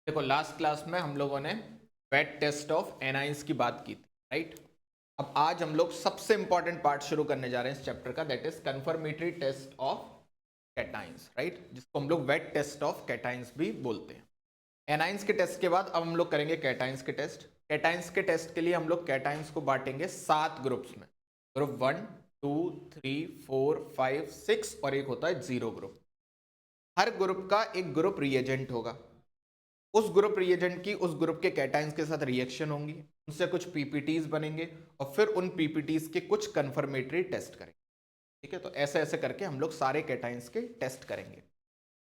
देखो last class में हम लोगों ने वेट टेस्ट ऑफ एनाइंस की बात की थी, राइट। अब आज हम लोग सबसे इंपॉर्टेंट पार्ट शुरू करने जा रहे हैं इस चैप्टर का, that is confirmatory test of cations, right, जिसको हम लोग वेट टेस्ट ऑफ कैटाइंस भी बोलते हैं। एनाइंस के टेस्ट के बाद अब हम लोग करेंगे कैटाइंस के टेस्ट। कैटाइंस के टेस्ट के लिए हम लोग कैटाइंस को बांटेंगे 7 ग्रुप्स में, ग्रुप 1, 2, 3, 4, 5, 6 और एक होता है जीरो ग्रुप। हर ग्रुप का एक ग्रुप रिएजेंट होगा, उस ग्रुप रिएजेंट की उस ग्रुप के कैटाइंस के साथ रिएक्शन होंगी, उनसे कुछ पीपीटीज बनेंगे और फिर उन पीपीटीज के कुछ कंफर्मेटरी टेस्ट करेंगे। ठीक है, तो ऐसे ऐसे करके हम लोग सारे कैटाइंस के टेस्ट करेंगे।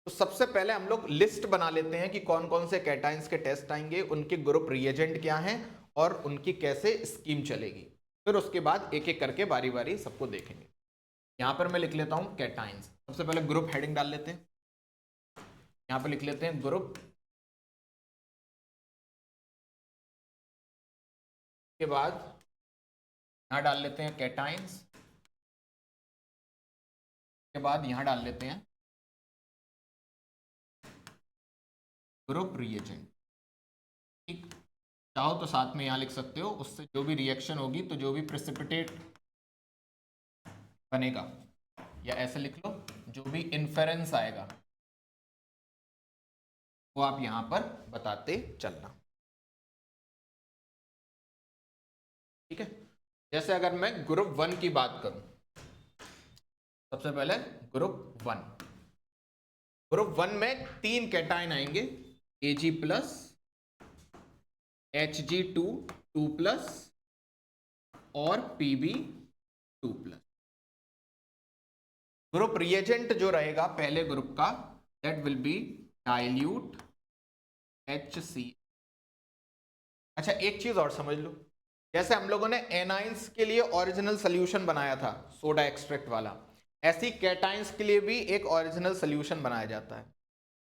तो सबसे पहले हम लोग लिस्ट बना लेते हैं कि कौन कौन से कैटाइंस के टेस्ट आएंगे, उनके ग्रुप रिएजेंट क्या हैं और उनकी कैसे स्कीम चलेगी। फिर उसके बाद एक एक करके बारी बारी सबको देखेंगे। यहां पर मैं लिख लेता हूं कैटाइंस। सबसे पहले ग्रुप हेडिंग डाल लेते हैं, यहां पर लिख लेते हैं ग्रुप। के बाद यहां डाल लेते हैं कैटाइंस, के बाद यहां डाल लेते हैं ग्रुप रिएजेंट। ठीक, चाहो तो साथ में यहां लिख सकते हो, उससे जो भी रिएक्शन होगी, तो जो भी प्रेसिपिटेट बनेगा, या ऐसे लिख लो जो भी इन्फेरेंस आएगा वो आप यहां पर बताते चलना। ठीक है, जैसे अगर मैं ग्रुप 1 की बात करूं, सबसे पहले ग्रुप 1। ग्रुप 1 में 3 कैटाइन आएंगे, Ag प्लस, Hg2 2 प्लस और Pb2 प्लस। ग्रुप रिएजेंट जो रहेगा पहले ग्रुप का, that will be dilute HC। अच्छा एक चीज और समझ लो, जैसे हम लोगों ने एनाइंस के लिए ओरिजिनल सोल्यूशन बनाया था सोडा एक्सट्रैक्ट वाला, ऐसी कैटाइंस के लिए भी एक ओरिजिनल सोल्यूशन बनाया जाता है।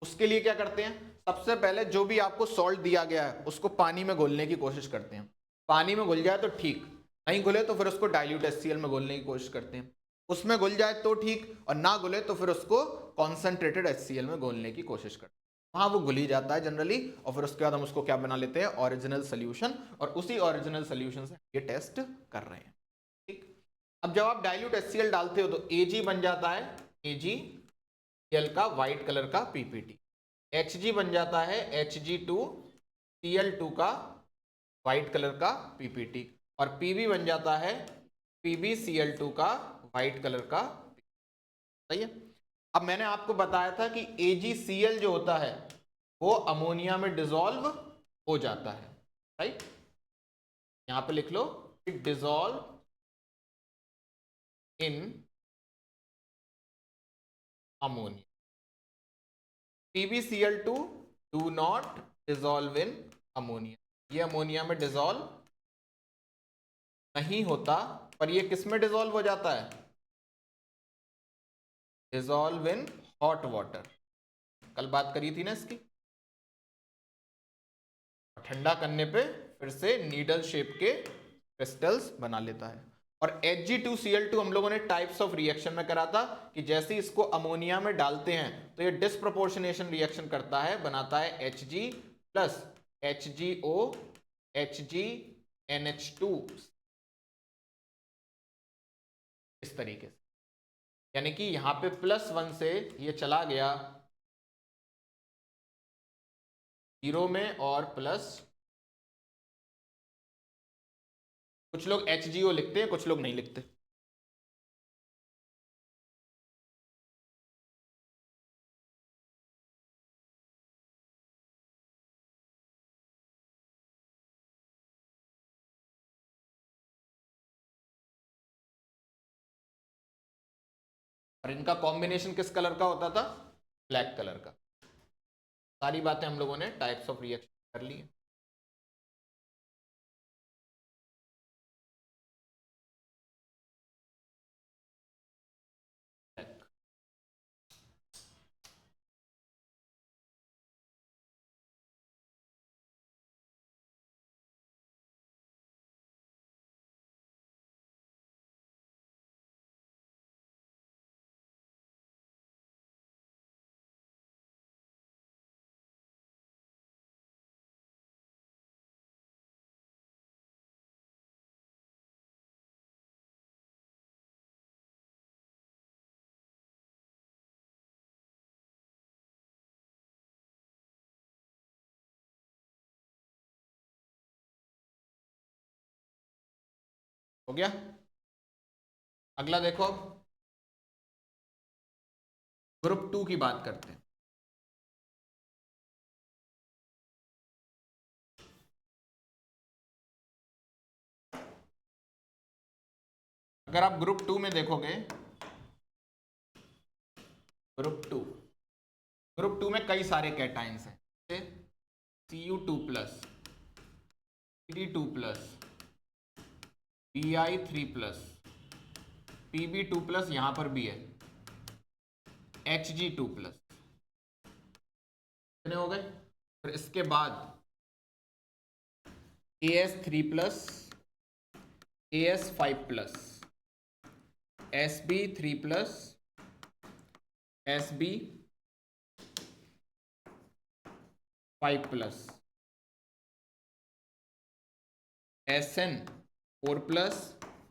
उसके लिए क्या करते हैं, सबसे पहले जो भी आपको सॉल्ट दिया गया है उसको पानी में घोलने की कोशिश करते हैं। पानी में घुल जाए तो ठीक, नहीं घुले तो फिर उसको डाइल्यूट HCl में घोलने की कोशिश करते हैं। उसमें घुल जाए तो ठीक, और ना घुले तो फिर उसको कॉन्सेंट्रेटेड HCl में घोलने की कोशिश करते हैं। हाँ वो घुल ही जाता है जनरली, और फिर उसके बाद हम उसको क्या बना लेते हैं, ओरिजिनल सोल्यूशन, और उसी ओरिजिनल सोल्यूशन से ये टेस्ट कर रहे हैं। ठीक, अब जब आप डाइल्यूट HCl डालते हो तो Ag बन जाता है AgCl का व्हाइट कलर का पीपीटी, Hg बन जाता है Hg2Cl2 का व्हाइट कलर का पीपीटी, और Pb बन जाता है PbCl2 का व्हाइट कलर का। सही है। अब मैंने आपको बताया था कि AgCl जो होता है वो अमोनिया में डिसॉल्व हो जाता है, राइट। यहां पे लिख लो, it dissolve in ammonia. PbCl2 do not dissolve in ammonia, ये अमोनिया में डिसॉल्व नहीं होता, पर ये किस में डिसॉल्व हो जाता है, डिसॉल्व इन हॉट वाटर। कल बात करी थी ना इसकी, ठंडा करने पे फिर से नीडल शेप के क्रिस्टल्स बना लेता है। और Hg2Cl2 हम लोगों ने टाइप्स ऑफ रिएक्शन में करा था कि जैसे इसको अमोनिया में डालते हैं तो ये डिस्प्रोपोर्शनेशन रिएक्शन करता है, बनाता है Hg प्लस HgO HgNH2 इस तरीके से, यानी कि यहां पे +1 से ये चला गया 0 में और प्लस, कुछ लोग HgO लिखते हैं, कुछ लोग नहीं लिखते। और इनका कॉम्बिनेशन किस कलर का होता था, ब्लैक कलर का। सारी बातें हम लोगों ने टाइप्स ऑफ रिएक्शन कर ली। हो गया। अगला देखो, अब ग्रुप 2 की बात करते हैं। अगर आप ग्रुप 2 में देखोगे, ग्रुप टू में कई सारे कैटाइंस हैं, Cu2+, Cd2+, Bi3+, Pb2+, यहां पर भी है Hg2+, कितने हो गए? फिर इसके बाद As3+, As5+, Sb3+, Sb5+, Sn4+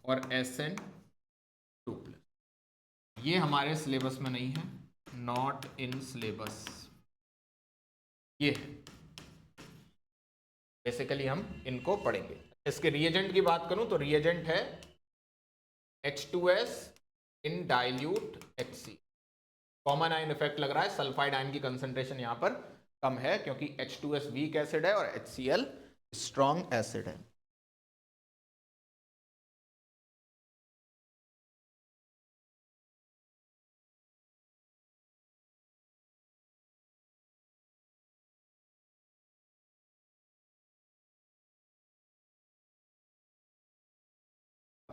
और Sn2+। ये हमारे सिलेबस में नहीं है, नॉट इन सिलेबस। ये बेसिकली हम इनको पढ़ेंगे। इसके रिएजेंट की बात करूं तो रिएजेंट है H2S इन dilute HC। Common ion effect लग रहा है, सल्फाइड आयन की कंसंट्रेशन यहां पर कम है क्योंकि H2S वीक एसिड है और HCl स्ट्रॉन्ग एसिड है।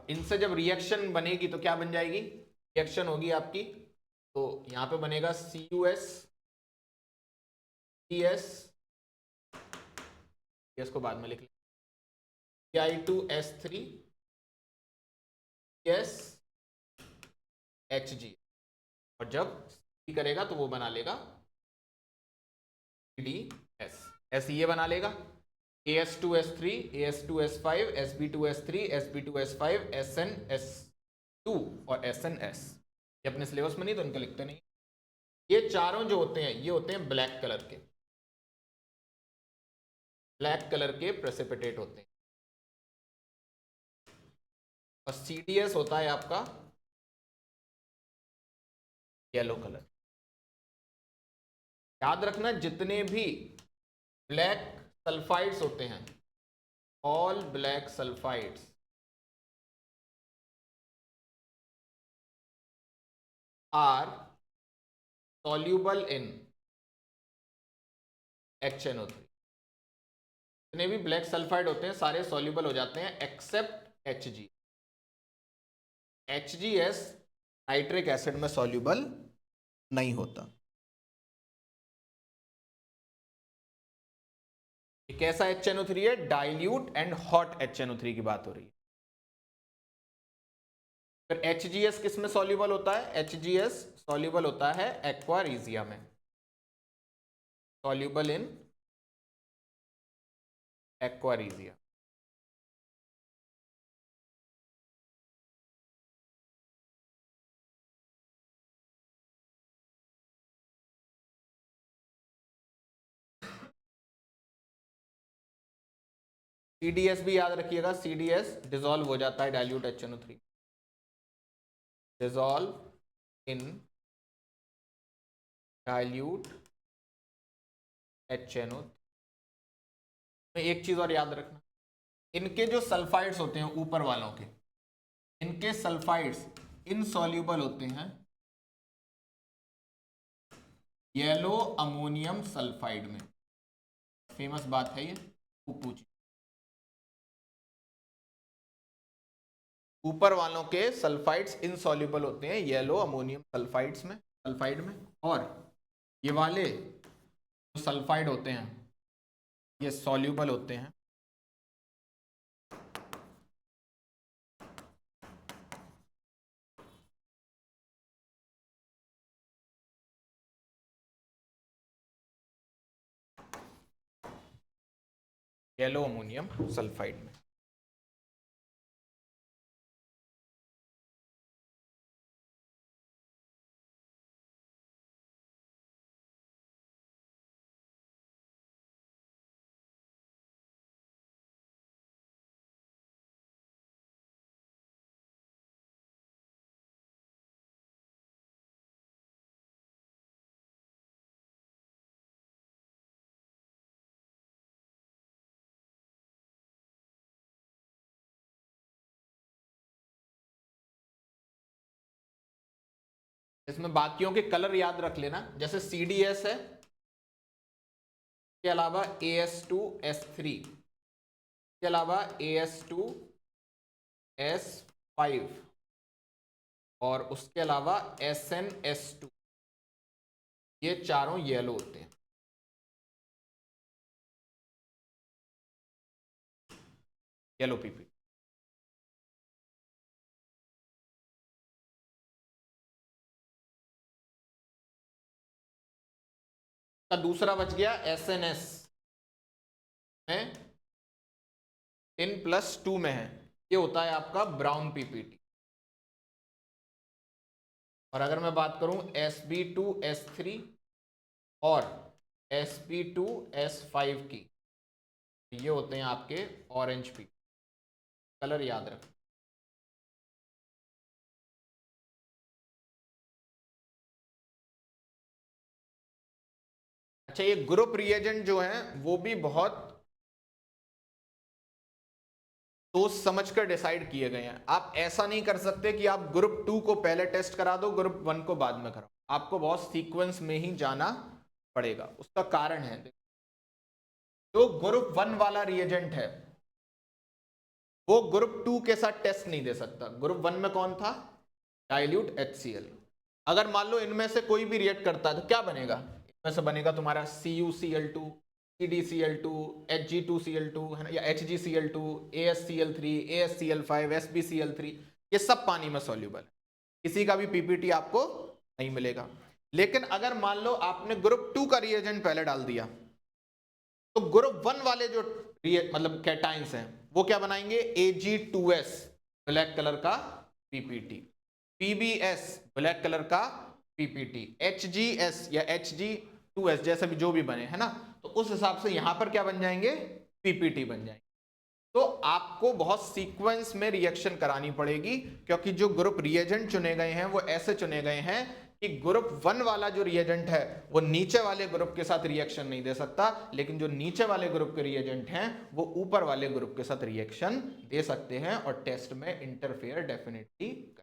इनसे जब रिएक्शन बनेगी तो क्या बन जाएगी? रिएक्शन होगी आपकी, तो यहां पे बनेगा CuS, CS, CS को बाद में लिख लेंगे, Ci2S3, CS, Hg, और जब C करेगा तो वो बना लेगा CDS, S ये बना लेगा As2S3, As2S5, Sb2S3, Sb2S5, SnS2 और SnS। ये अपने सिलेबस में नहीं तो इनको लिखते नहीं। ये चारों जो होते हैं ये होते हैं ब्लैक कलर के, ब्लैक कलर के प्रेसिपिटेट होते हैं, और CDS होता है आपका येलो कलर। याद रखना जितने भी ब्लैक सल्फाइड्स होते हैं, all black sulphides are soluble in HNO3। जितने भी ब्लैक सल्फाइड होते हैं सारे सॉल्यूबल हो जाते हैं except Hg। HgS nitric acid में सॉल्यूबल नहीं होता। एक ऐसा HNO3 है, डाइल्यूट एंड हॉट HNO3 की बात हो रही है। फिर HgS किस में सॉल्यूबल होता है? HgS सॉल्यूबल होता है एक्वा रीजिया में, soluble in aqua regia. CDS भी याद रखिएगा, CDS डिसॉल्व हो जाता है dilute HNO3, dissolve in dilute HNO। एक चीज और याद रखना, इनके जो सल्फाइड्स होते हैं ऊपर वालों के, इनके सल्फाइड्स इनसॉल्यूबल होते हैं येलो अमोनियम सल्फाइड में। फेमस बात है ये, पूछी। ऊपर वालों के सल्फाइड्स इनसॉल्यूबल होते हैं येलो अमोनियम सल्फाइड्स में, सल्फाइड में, और ये वाले जो सल्फाइड होते हैं ये सॉल्यूबल होते हैं येलो अमोनियम सल्फाइड में। इसमें बाकियों के कलर याद रख लेना, जैसे CDS है, के अलावा AS2S3, के अलावा AS2S5 और उसके अलावा SnS2, ये चारों येलो होते हैं। येलो पीपी का दूसरा बच गया SNS में 10+2 में है, ये होता है आपका ब्राउन PPT। और अगर मैं बात करूं Sb2S3 और Sb2S5 की, ये होते हैं आपके ऑरेंज पीपी। कलर याद रखें। अच्छा, ये ग्रुप रिएजेंट जो है वो भी बहुत सोच समझ कर डिसाइड किए गए हैं। आप ऐसा नहीं कर सकते कि आप ग्रुप 2 को पहले टेस्ट करा दो, ग्रुप 1 को बाद में कराओ। आपको बहुत सीक्वेंस में ही जाना पड़ेगा। उसका कारण है, जो ग्रुप 1 वाला रिएजेंट है वो ग्रुप 2 के साथ टेस्ट नहीं दे सकता। ग्रुप 1 में कौन था? Dilute HCl। अगर मान लो इनमें से कोई भी रिएक्ट करता है तो क्या बनेगा? इनमें से बनेगा तुम्हारा CuCl2, CdCl2, Hg2Cl2 है ना, या HgCl2, AsCl3, AsCl5, SbCl3, ये सब पानी में सॉल्यूबल है। किसी का भी पीपीटी आपको नहीं मिलेगा। लेकिन अगर मान लो आपने ग्रुप 2 का रिएजेंट पहले डाल दिया, तो ग्रुप 1 वाले जो मतलब कैटाइंस हैं वो क्या बनाएंगे? Ag2S ब्लैक कलर का पीपीटी, PbS ब्लैक कलर का पीपीटी, HgS या Hg2S जैसे भी जो भी बने, है ना, तो उस हिसाब से यहां पर क्या बन जाएंगे? पीपीटी बन जाएंगे। तो आपको बहुत सीक्वेंस में रिएक्शन करानी पड़ेगी, क्योंकि जो ग्रुप रिएजेंट चुने गए हैं वो ऐसे चुने गए हैं कि ग्रुप 1 वाला जो रिएजेंट है वो नीचे वाले ग्रुप के साथ रिएक्शन नहीं दे सकता, लेकिन जो नीचे वाले ग्रुप के रिएजेंट हैं वो ऊपर वाले ग्रुप के साथ रिएक्शन दे सकते हैं और टेस्ट में इंटरफेयर डेफिनेटली।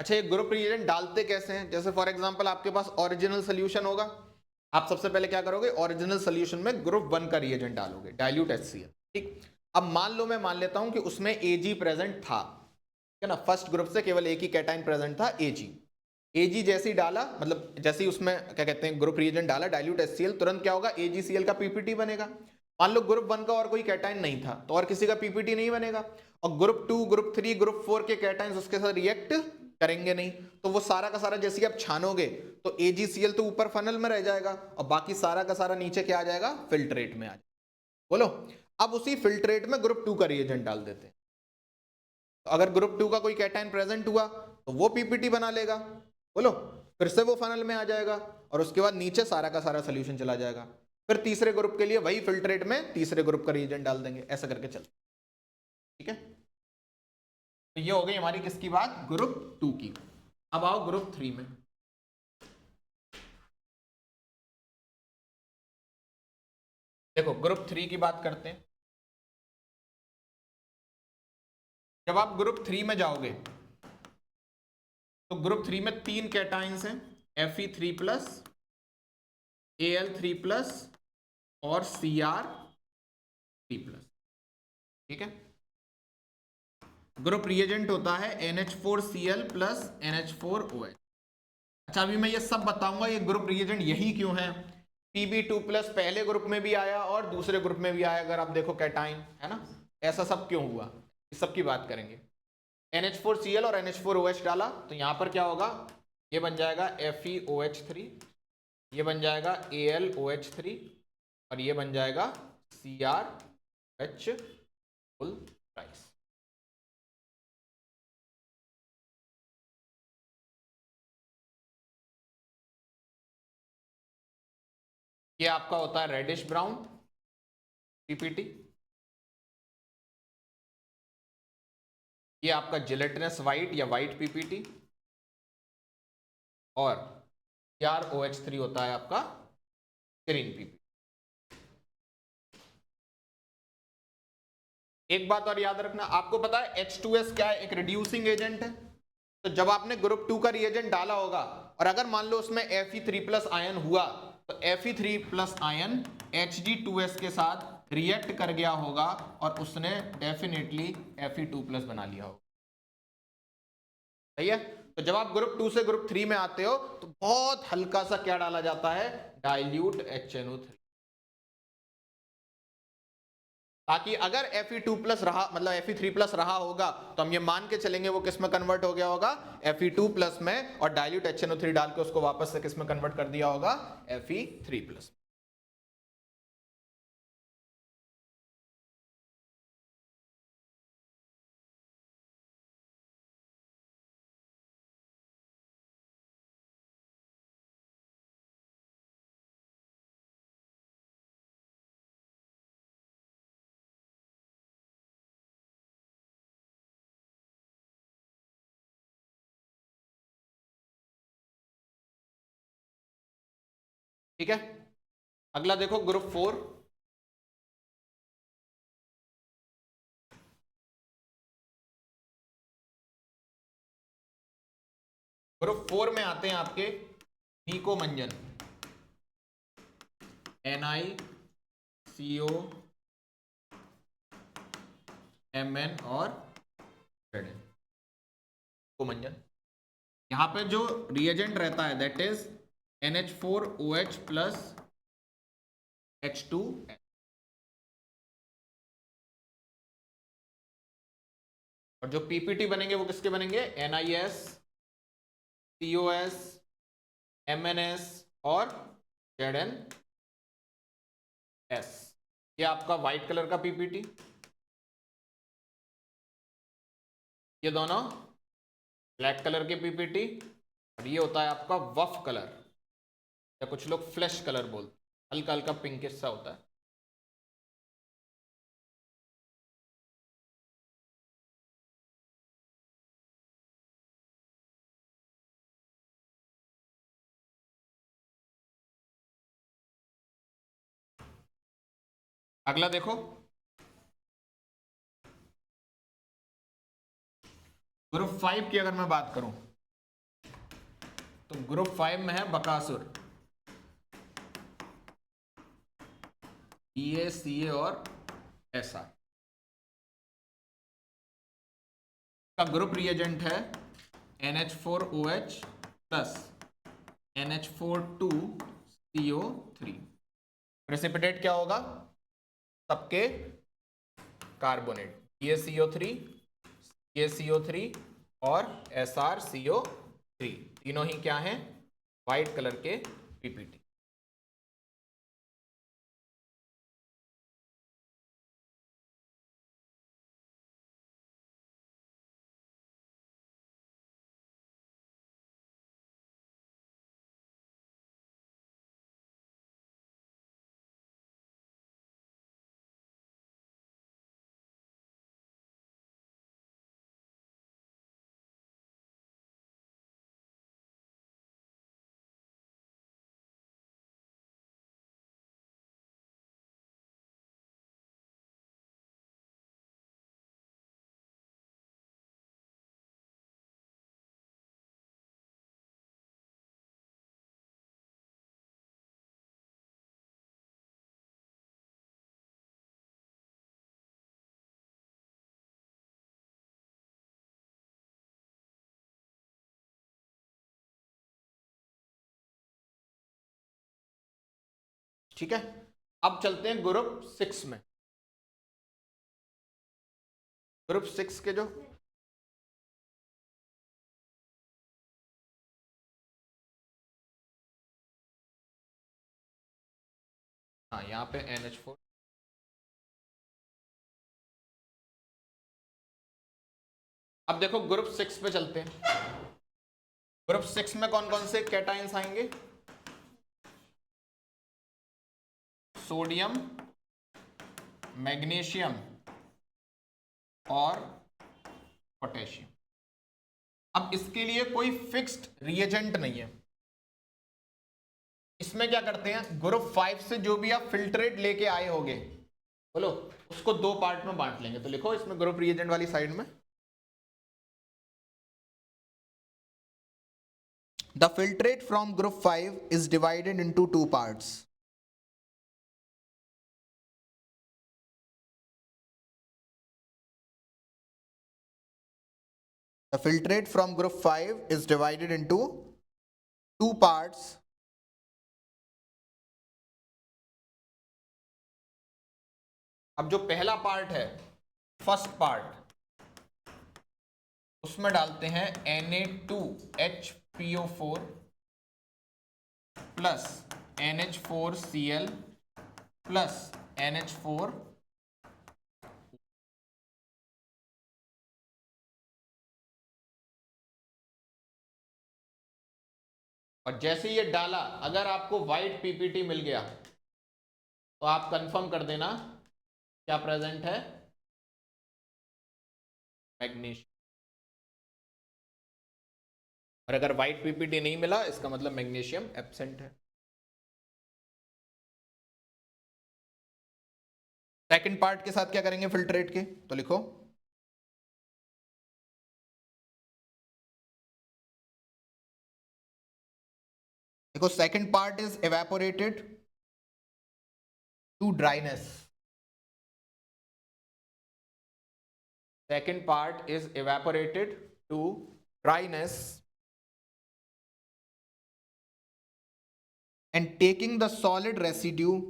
अच्छा, ये ग्रुप रिएजेंट डालते कैसे हैं? जैसे फॉर एग्जांपल आपके पास ओरिजिनल सोल्यूशन होगा, आप सबसे पहले क्या करोगे? ओरिजिनल सोल्यूशन में ग्रुप 1 का रिएजेंट डालोगे, डाइल्यूट HCl। ठीक, अब मान लो मैं मान लेता हूं कि उसमें Ag प्रेजेंट था, है ना, फर्स्ट ग्रुप से केवल एक ही कैटाइन प्रेजेंट था, Ag जैसे ही डाला, मतलब जैसे ही उसमें क्या कहते हैं ग्रुप रिएजेंट डाला डाइल्यूट HCl, तुरंत क्या होगा? AgCl का पीपीटी बनेगा। मान लो ग्रुप 1 का और कोई कैटाइन नहीं था तो और किसी का पीपीटी नहीं बनेगा, और ग्रुप 2, ग्रुप 3, ग्रुप 4 के कैटाइंस उसके साथ रिएक्ट करेंगे नहीं, तो वो सारा का सारा जैसे आप छानोगे तो AgCl तो ऊपर फनल में रह जाएगा और बाकी सारा का सारा नीचे क्या आ जाएगा? फिल्ट्रेट में आ जाएगा। बोलो, अब उसी फिल्ट्रेट में ग्रुप 2 का रिएजेंट डाल देते हैं, तो अगर ग्रुप 2 का कोई कैटाइन प्रेजेंट हुआ तो वो पीपीटी बना लेगा। बोलो, फिर से वो फनल में आ जाएगा और उसके बाद नीचे सारा का सारा सोल्यूशन चला जाएगा। फिर तीसरे ग्रुप के लिए वही फिल्ट्रेट में तीसरे ग्रुप का रिएजेंट डाल देंगे, ऐसा करके चल। ठीक है, तो ये हो गई हमारी किसकी बात? ग्रुप 2 की। अब आओ ग्रुप 3 में। देखो, ग्रुप 3 की बात करते हैं। जब आप ग्रुप 3 में जाओगे तो ग्रुप 3 में 3 कैटाइंस हैं, Fe3+, Al3+, और Cr3+। ठीक है, ग्रुप रिएजेंट होता है NH4Cl प्लस NH4OH। अच्छा, अभी मैं ये सब बताऊंगा ये ग्रुप रिएजेंट यही क्यों है। Pb2+ पहले ग्रुप में भी आया और दूसरे ग्रुप में भी आया, अगर आप देखो कैटाइन, है ना, ऐसा सब क्यों हुआ, इस सब की बात करेंगे। NH4Cl और NH4OH डाला तो यहां पर क्या होगा? ये बन जाएगा FeOH3, ये बन जाएगा AlOH3, और ये बन जाएगा CrH फुल राइस। ये आपका होता है रेडिश ब्राउन पीपीटी। ये आपका जिलेटिनस वाइट या वाइट पीपीटी, और CrOH3 होता है आपका ग्रीन पीपीटी। एक बात और याद रखना, आपको पता है H2S क्या है? एक रिड्यूसिंग एजेंट है। तो जब आपने ग्रुप 2 का रिएजेंट डाला होगा और अगर मान लो उसमें Fe3+ आयन हुआ, तो Fe3+ आयन Hg2S के साथ रिएक्ट कर गया होगा और उसने डेफिनेटली Fe2+ बना लिया होगा। सही है? तो जब आप ग्रुप 2 से ग्रुप 3 में आते हो तो बहुत हल्का सा क्या डाला जाता है? डाइल्यूट HNO3, ताकि अगर Fe2+ रहा, मतलब Fe3+ रहा होगा, तो हम ये मान के चलेंगे वो किस में कन्वर्ट हो गया होगा? Fe2+ में, और डाइल्यूट HNO3 डाल के उसको वापस से किस में कन्वर्ट कर दिया होगा? Fe3+। ठीक है, अगला देखो ग्रुप 4। ग्रुप 4 में आते हैं आपके निकोमंजन, NiCO, और Zn, निकोमंजन। यहां पे जो रिएजेंट रहता है that is NH4OH plus H2, और जो पीपीटी बनेंगे वो किसके बनेंगे? NiS, COS, MnS और ZnS। ये आपका व्हाइट कलर का पीपीटी, ये दोनों ब्लैक कलर के पीपीटी, और ये होता है आपका वफ कलर, या कुछ लोग फ्लैश कलर बोलते, हल्का हल्का पिंकिश सा होता है। अगला देखो ग्रुप 5 की अगर मैं बात करूं, तो ग्रुप 5 में है बकासुर, BA, CA और SR का ग्रुप रिएजेंट है NH4OH प्लस NH42CO3। प्रेसिपिटेट क्या होगा? सबके कार्बोनेट, BaCO3, CaCO3 और SrCO3, तीनों ही क्या हैं? व्हाइट कलर के पीपीटी। ठीक है, अब चलते हैं ग्रुप 6 में। ग्रुप 6 के जो हाँ, यहाँ पे NH4। अब देखो ग्रुप 6 पे चलते हैं। ग्रुप 6 में कौन कौन से कैटायंस आएंगे? सोडियम, मैग्नीशियम और पोटेशियम। अब इसके लिए कोई फिक्स्ड रिएजेंट नहीं है। इसमें क्या करते हैं, ग्रुप 5 से जो भी आप फिल्ट्रेट लेके आए होगे, बोलो, उसको दो पार्ट में बांट लेंगे। तो लिखो इसमें ग्रुप रिएजेंट वाली साइड में, the filtrate from group 5 is divided into two parts. The filtrate from group 5 is divided into two parts. अब जो पहला पार्ट है, फर्स्ट पार्ट, उसमें डालते हैं Na2HPO4 plus NH4Cl plus NH4। और जैसे ये डाला, अगर आपको व्हाइट पीपीटी मिल गया तो आप कंफर्म कर देना क्या प्रेजेंट है, मैग्नीशियम। और अगर व्हाइट पीपीटी नहीं मिला, इसका मतलब मैग्नीशियम एब्सेंट है। सेकंड पार्ट के साथ क्या करेंगे फिल्ट्रेट के, तो लिखो second part is evaporated to dryness. Second part is evaporated to dryness and taking the solid residue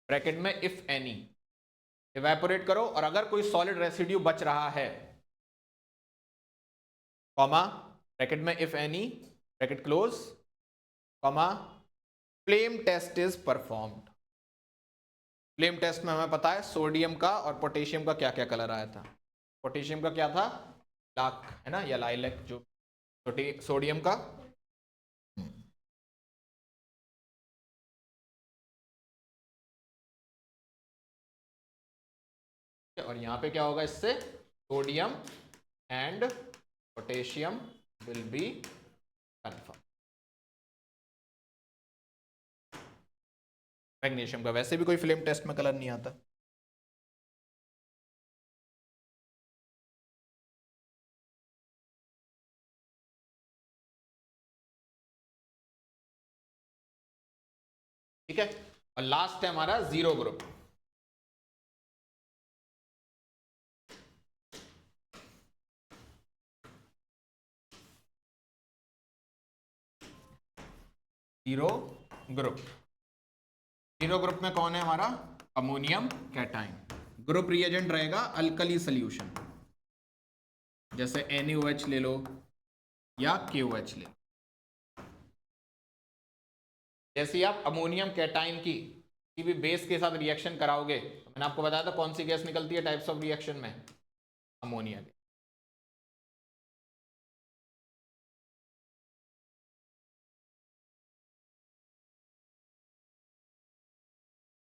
bracket में if any, evaporate करो, और अगर कोई solid residue बच रहा है, कॉमा, ब्रैकेट में if any, bracket close, comma, flame test is performed. Flame test में हमें पता है सोडियम का और पोटेशियम का क्या क्या कलर आया था। पोटेशियम का क्या था, लाख है ना, या लाइलैक, जो सोडियम का और यहां पे क्या होगा, इससे sodium and potassium will be confirm. Magnesium का वैसे भी कोई फ्लेम टेस्ट में कलर नहीं आता। ठीक है, और लास्ट है हमारा zero group. Zero group, zero group में कौन है हमारा, अमोनियम कैटाइन। ग्रुप रिएजेंट रहेगा अल्कली सॉल्यूशन, जैसे NaOH ले लो या KOH ले लो। जैसे आप अमोनियम कैटाइन की किसी भी बेस के साथ रिएक्शन कराओगे, मैंने आपको बताया था कौन सी गैस निकलती है टाइप्स ऑफ रिएक्शन में, अमोनिया।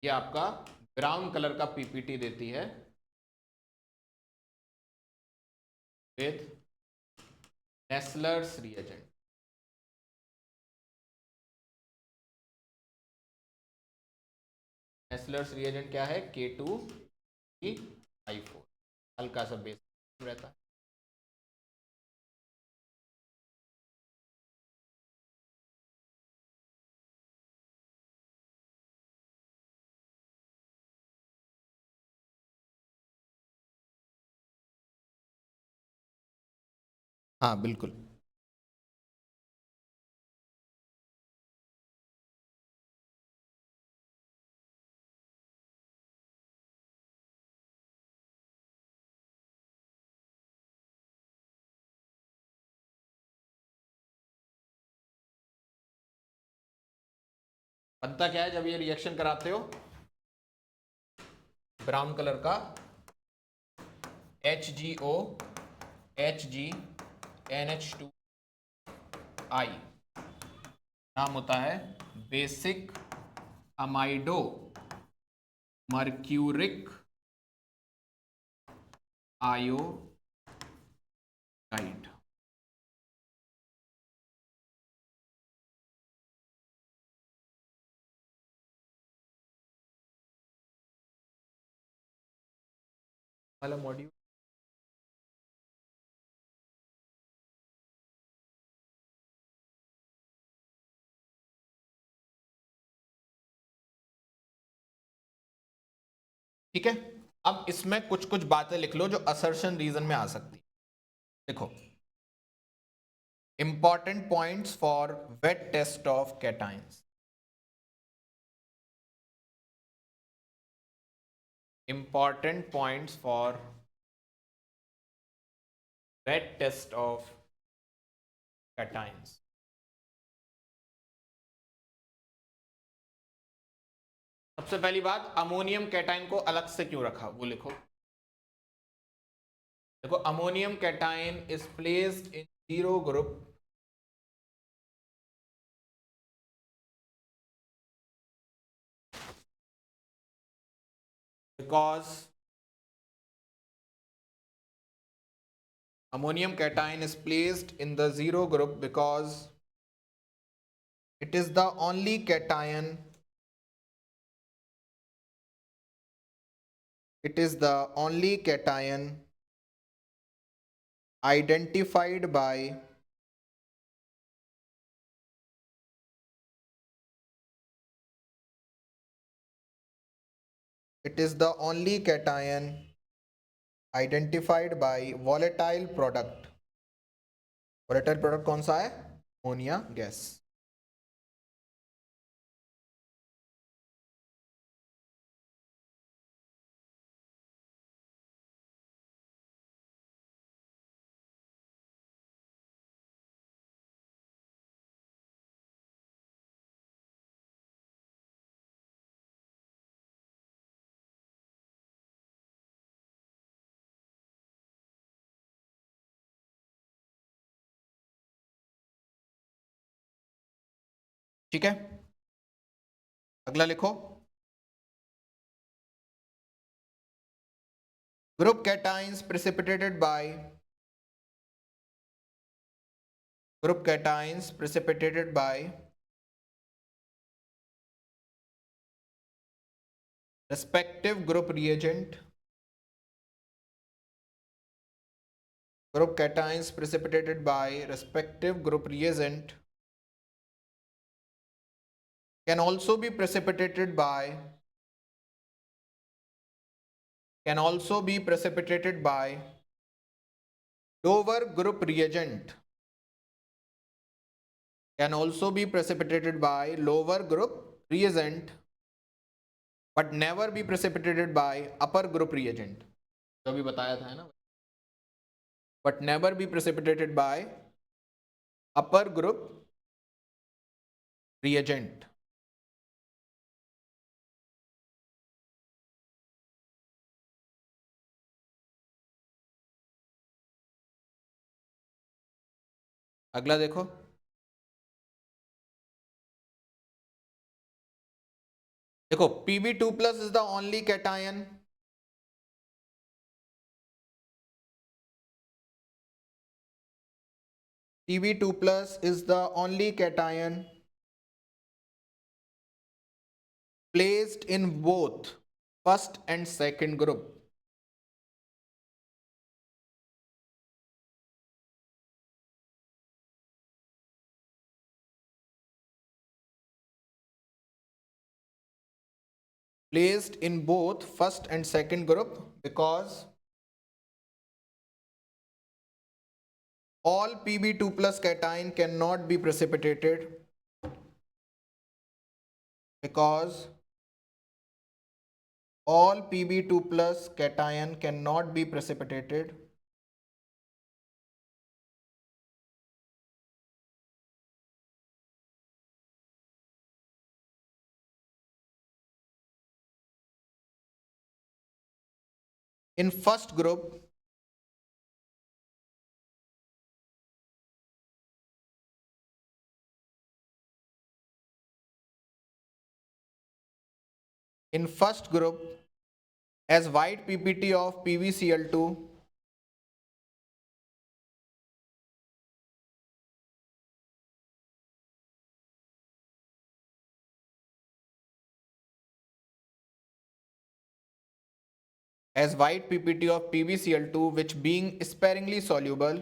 ये आपका ब्राउन कलर का पीपीटी देती है with Nessler's reagent. Nessler's reagent क्या है, K2E5, हल्का सा बेस रहता है। हाँ बिल्कुल, बनता क्या है जब ये रिएक्शन कराते हो, ब्राउन कलर का HgO Hg NH2I नाम होता है बेसिक अमाइडो मर्क्यूरिक आयोडाइड। वाला मॉड्यूल ठीक है। अब इसमें कुछ कुछ बातें लिख लो जो असर्शन रीजन में आ सकती। देखो, important points for wet test of cations. Important points for wet test of cations. सबसे पहली बात, अमोनियम कैटाइन को अलग से क्यों रखा वो लिखो। देखो, ammonium cation is placed in zero group because ammonium cation is placed in the zero group because it is the only cation, it is the only cation identified by it is the only cation identified by volatile product। volatile product कौन सा है? Ammonia gas. ठीक है, अगला लिखो। group cations precipitated by group cations precipitated by respective group reagent, group cations precipitated by respective group reagent can also be precipitated by lower group reagent, can also be precipitated by lower group reagent but never be precipitated by upper group reagent। जो भी बताया था है ना, but never be precipitated by upper group reagent। अगला देखो, देखो Pb2+ is the only cation, Pb2+ is the only cation placed in both first and second group। placed in both first and second group because all Pb2+ cation cannot be precipitated, because all Pb2+ cation cannot be precipitated in first group in first group as white PPT of PbCl2 as white PPT of PbCl2 which being sparingly soluble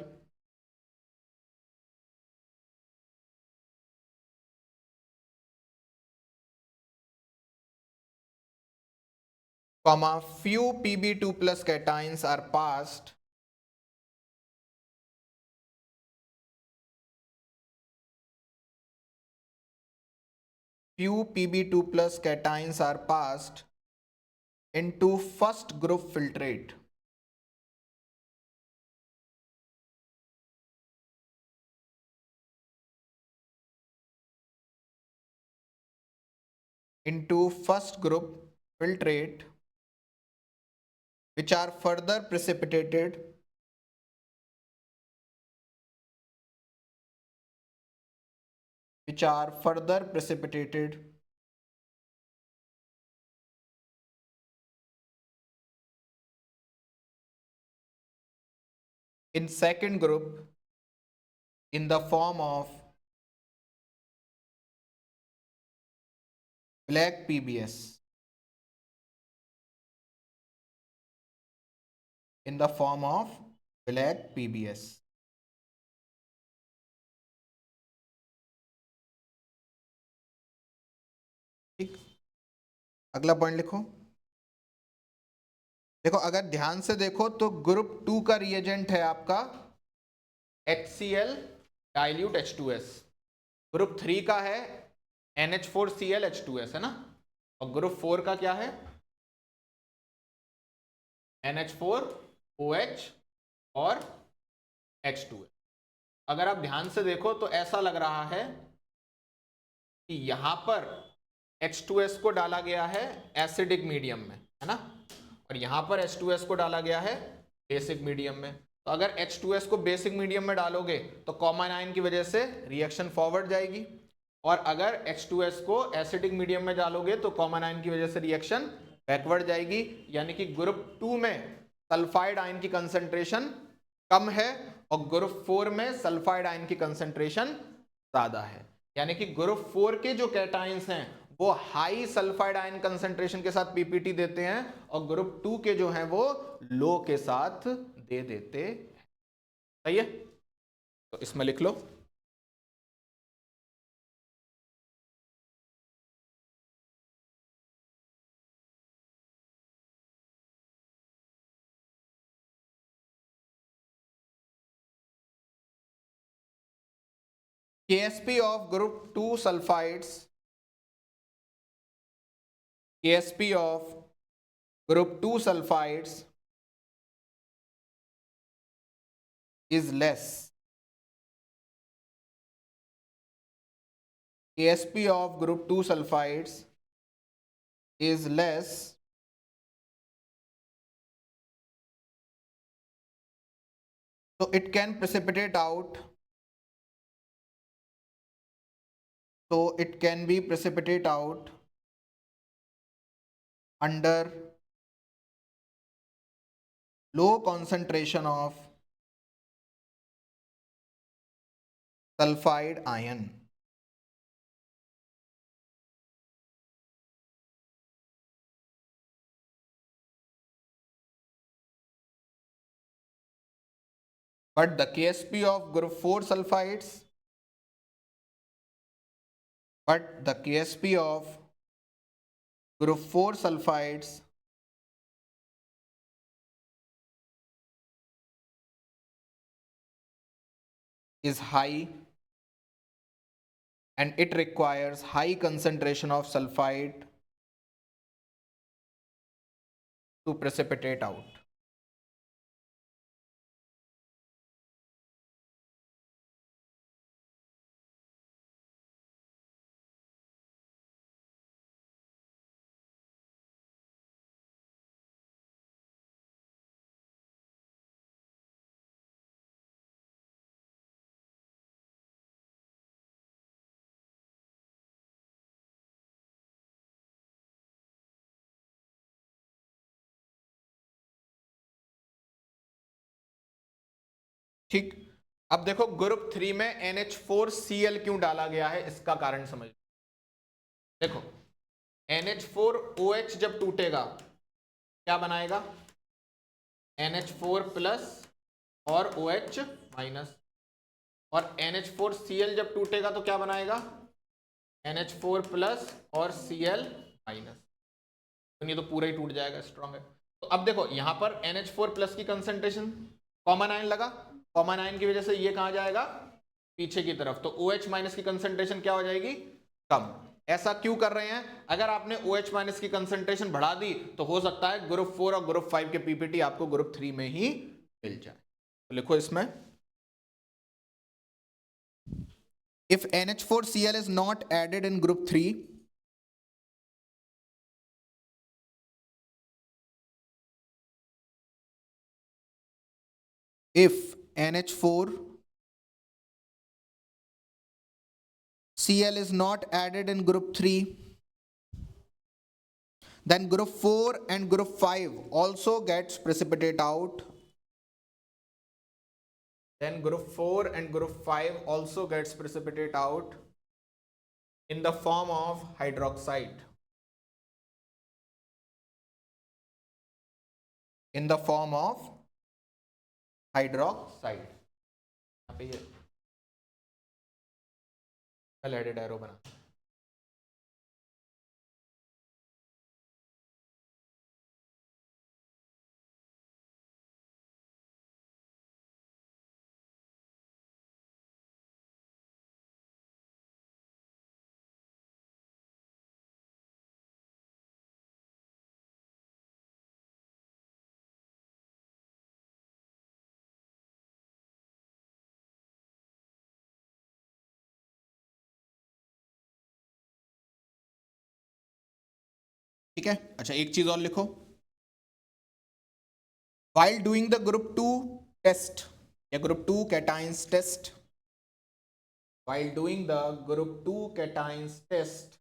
comma few Pb2 plus cations are passed into first group filtrate. Into first group filtrate which are further precipitated in second group in the form of black PBS. In the form of black PBS. ठीक, अगला point लिखो। देखो अगर ध्यान से देखो तो group 2 का रिएजेंट है आपका HCl डाइल्यूट H2S, ग्रुप 3 का है NH4Cl H2S है ना, और ग्रुप 4 का क्या है NH4OH और H2S। अगर आप ध्यान से देखो तो ऐसा लग रहा है कि यहां पर H2S को डाला गया है एसिडिक मीडियम में, है ना, और यहां पर H2S को डाला गया है बेसिक मीडियम में। तो अगर H2S को बेसिक मीडियम में डालोगे तो कॉमन आयन की वजह से रिएक्शन फॉरवर्ड जाएगी, और अगर H2S को एसिडिक मीडियम में डालोगे तो कॉमन आयन की वजह से रिएक्शन बैकवर्ड जाएगी। यानी कि ग्रुप 2 में सल्फाइड आयन की कंसंट्रेशन कम है और ग्रुप 4 में सल्फाइड आयन की कंसंट्रेशन ज्यादा है। यानी कि ग्रुप 4 के जो कैटायंस हैं वो हाई सल्फाइड आयन कंसंट्रेशन के साथ पीपीटी देते हैं और ग्रुप 2 के जो हैं वो लो के साथ दे देते हैं। सही है, तो इसमें लिख लो KSP of group 2 sulfides, KSP of group 2 sulfides is less. KSP of group 2 sulfides is less so it can precipitate out, so it can be precipitate out under low concentration of sulfide ion. But the KSP of group 4 sulfides, but the KSP of group 4 sulfides is high and it requires high concentration of sulfide to precipitate out. ठीक। अब देखो group 3 में NH4Cl क्यों डाला गया है, इसका कारण समझ। देखो NH4OH जब टूटेगा क्या बनाएगा, NH4 प्लस और OH माइनस, और NH4Cl जब टूटेगा तो क्या बनाएगा, NH4 प्लस और Cl माइनस, तो ये तो पूरा ही टूट जाएगा, स्ट्रॉन्ग है। तो अब देखो यहां पर NH4 प्लस की कंसंट्रेशन, कॉमन आयन लगा, कॉमन आयन की वजह से ये कहां जाएगा, पीछे की तरफ, तो OH माइनस की कंसंट्रेशन क्या हो जाएगी, कम। ऐसा क्यों कर रहे हैं, अगर आपने OH माइनस की कंसंट्रेशन बढ़ा दी तो हो सकता है ग्रुप 4 और ग्रुप 5 के पीपीटी आपको ग्रुप 3 में ही मिल जाए। तो लिखो इसमें, if NH4Cl is not added in group 3, if NH4Cl is not added in group 3, then group 4 and group 5 also gets precipitate out. Then group 4 and group 5 also gets precipitate out in the form of hydroxide. In the form of hydroxide. यहाँ पे ये कल added arrow बना। ठीक है, अच्छा एक चीज और लिखो, while doing the group 2 test या group 2 cations test, while doing the group 2 cations test,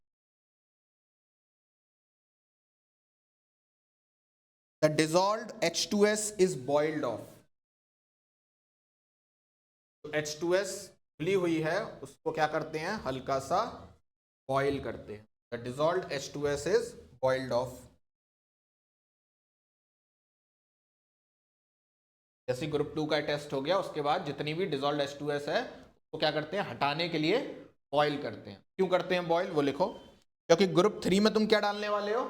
the dissolved H2S is boiled off. तो H2S खुली हुई है उसको क्या करते हैं, हल्का सा बॉयल करते हैं। The dissolved H2S is boiled off. जैसे ग्रुप 2 का टेस्ट हो गया उसके बाद जितनी भी डिसॉल्व्ड H2S है वो क्या करते हैं, हटाने के लिए बॉयल करते हैं। क्यों करते हैं बॉयल, वो लिखो, क्योंकि ग्रुप 3 में तुम क्या डालने वाले हो,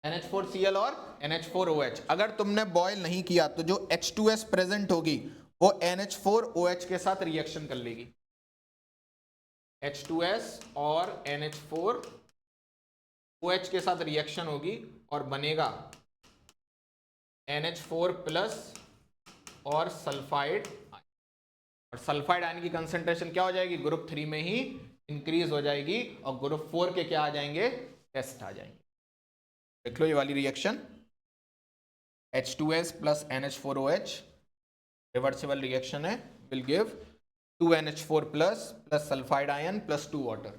NH4Cl और NH4OH। अगर तुमने बॉयल नहीं किया तो जो H2S प्रेजेंट होगी वो NH4OH के साथ रिएक्शन कर लेगी। H2S और NH4OH के साथ रिएक्शन होगी और बनेगा NH4 प्लस और सल्फाइड, और सल्फाइड आयन की कंसंट्रेशन क्या हो जाएगी, ग्रुप 3 में ही इंक्रीज हो जाएगी और ग्रुप 4 के क्या आ जाएंगे, टेस्ट आ जाएंगे। देख लो ये वाली reaction, H2S plus NH4OH reversible reaction है, will give 2NH4 plus plus sulphide ion plus 2 water,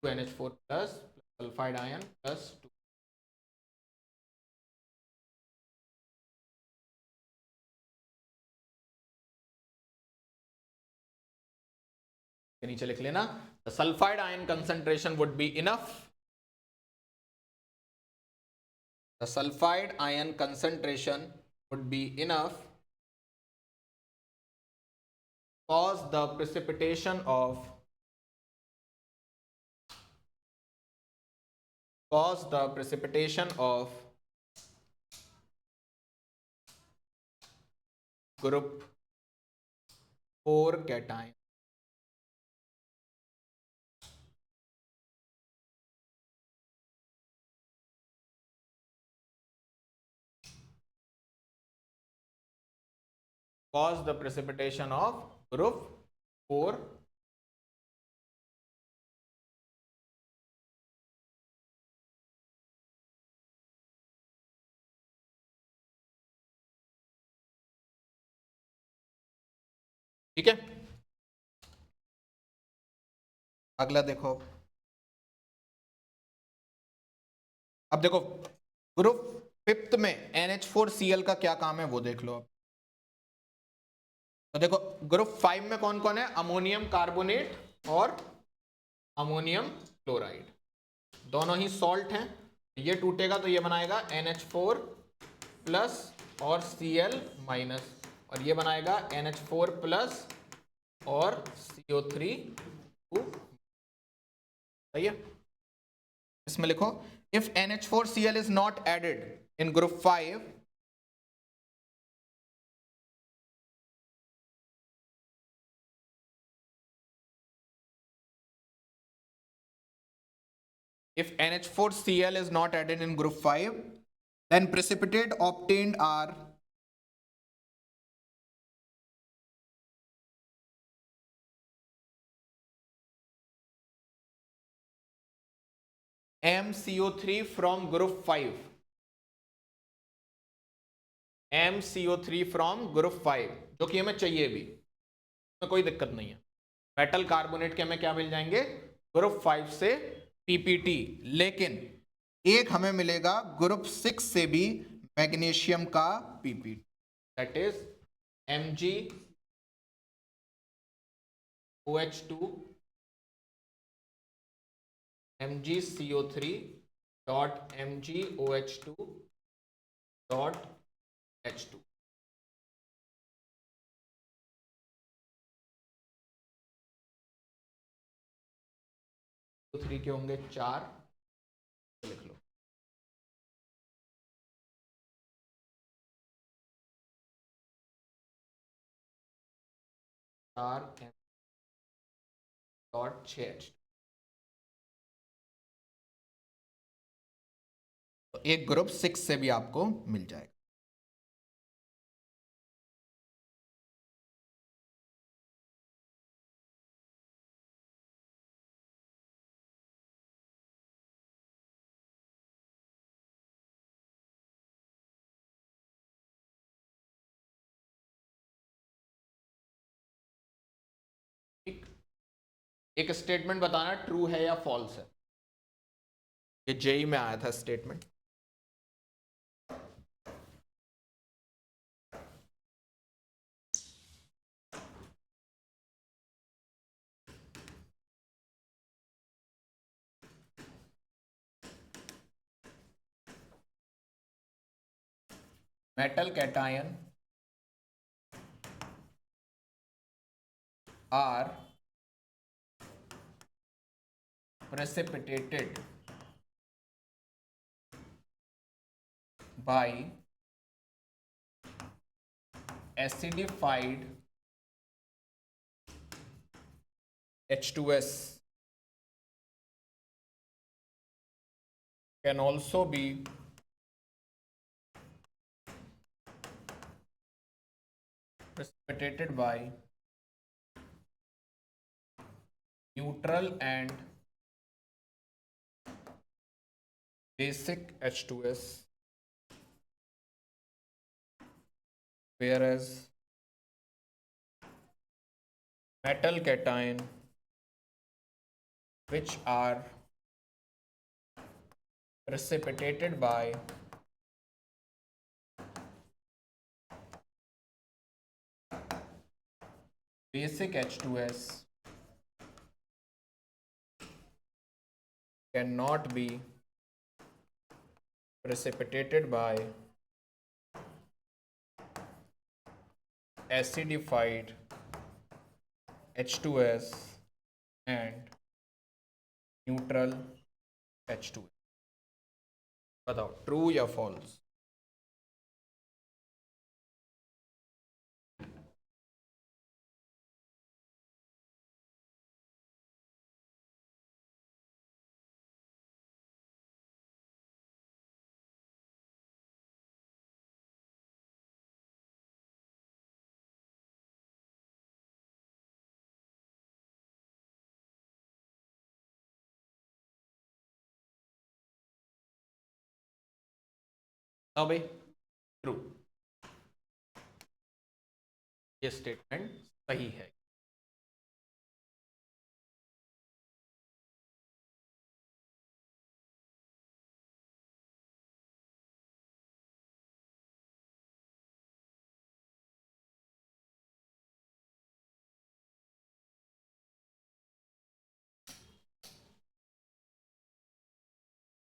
2NH4 plus sulphide ion plus 2। के नीचे लिख लेना, the sulphide ion concentration would be enough, the sulphide ion concentration would be enough cause the precipitation of group 4 cation। Cause the precipitation of group 4 ठीक है। अगला देखो, अब देखो ग्रुप फिफ्थ में NH4Cl का क्या काम है वो देख लो आप। तो देखो ग्रुप 5 में कौन कौन है, अमोनियम कार्बोनेट और अमोनियम क्लोराइड, दोनों ही सॉल्ट हैं। ये टूटेगा तो ये बनाएगा NH4 प्लस और Cl माइनस, और ये बनाएगा NH4 प्लस और CO3 सही है। इसमें लिखो if NH4Cl is not added in group 5, if NH4Cl is not added in group 5, then precipitate obtained are MCO3 from group 5, MCO3 from group 5, जो कि हमें चाहिए भी, में कोई दिक्कत नहीं है। मेटल कार्बोनेट के हमें क्या मिल जाएंगे ग्रुप 5 से PPT, लेकिन एक हमें मिलेगा ग्रुप 6 से भी मैग्नीशियम का PPT, that is MgOH2 MgCO3 dot MgOH2 dot H2। तो 3 के होंगे 4, लिख लो। M डॉट 6H, तो एक ग्रुप 6 से भी आपको मिल जाएगा। ठीक, एक स्टेटमेंट बताना ट्रू है या फॉल्स है, ये जेई में आया था statement. Metal cation are precipitated by acidified H2S can also be precipitated by neutral and basic H2S, whereas metal cation which are precipitated by basic H2S cannot be precipitated by acidified H2S and neutral H2S। बताओ true या false. हाँ भाई true, ये statement सही है।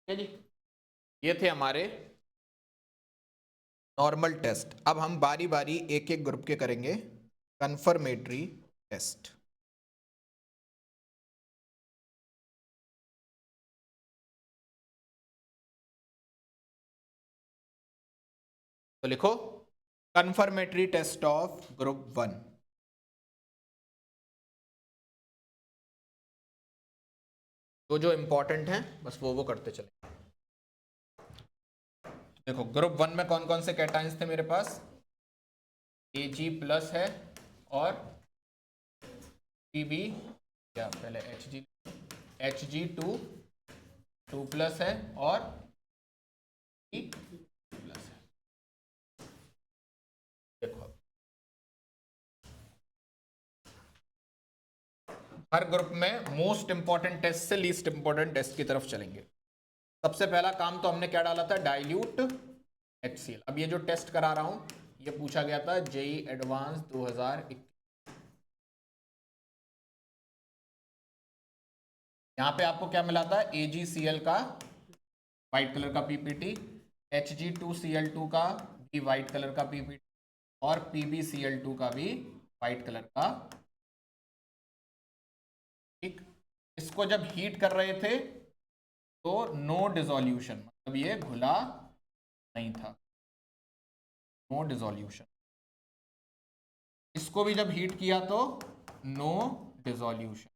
ठीक है जी, ये थे हमारे नॉर्मल टेस्ट। अब हम बारी बारी एक एक ग्रुप के करेंगे कंफर्मेटरी टेस्ट। तो लिखो कंफर्मेटरी टेस्ट ऑफ ग्रुप 1। तो जो इंपॉर्टेंट हैं बस वो करते चले। देखो ग्रुप 1 में कौन कौन से कैटाइंस थे मेरे पास, Ag प्लस है और Pb, क्या पहले Hg टू प्लस है और E प्लस है। देखो हर ग्रुप में मोस्ट इंपॉर्टेंट टेस्ट से लीस्ट इंपॉर्टेंट टेस्ट की तरफ चलेंगे। सबसे पहला काम तो हमने क्या डाला था, डाइल्यूट HCl। अब ये जो टेस्ट करा रहा हूं ये पूछा गया था जेई एडवांस 2021। यहां पे आपको क्या मिला था, AgCl का व्हाइट कलर का पीपीटी, Hg2Cl2 का भी व्हाइट कलर का पीपीटी और PbCl2 का भी व्हाइट कलर का। ठीक, इसको जब हीट कर रहे थे तो नो डिसोल्यूशन, मतलब ये घुला नहीं था, नो डिसोल्यूशन। इसको भी जब हीट किया तो नो डिसोल्यूशन,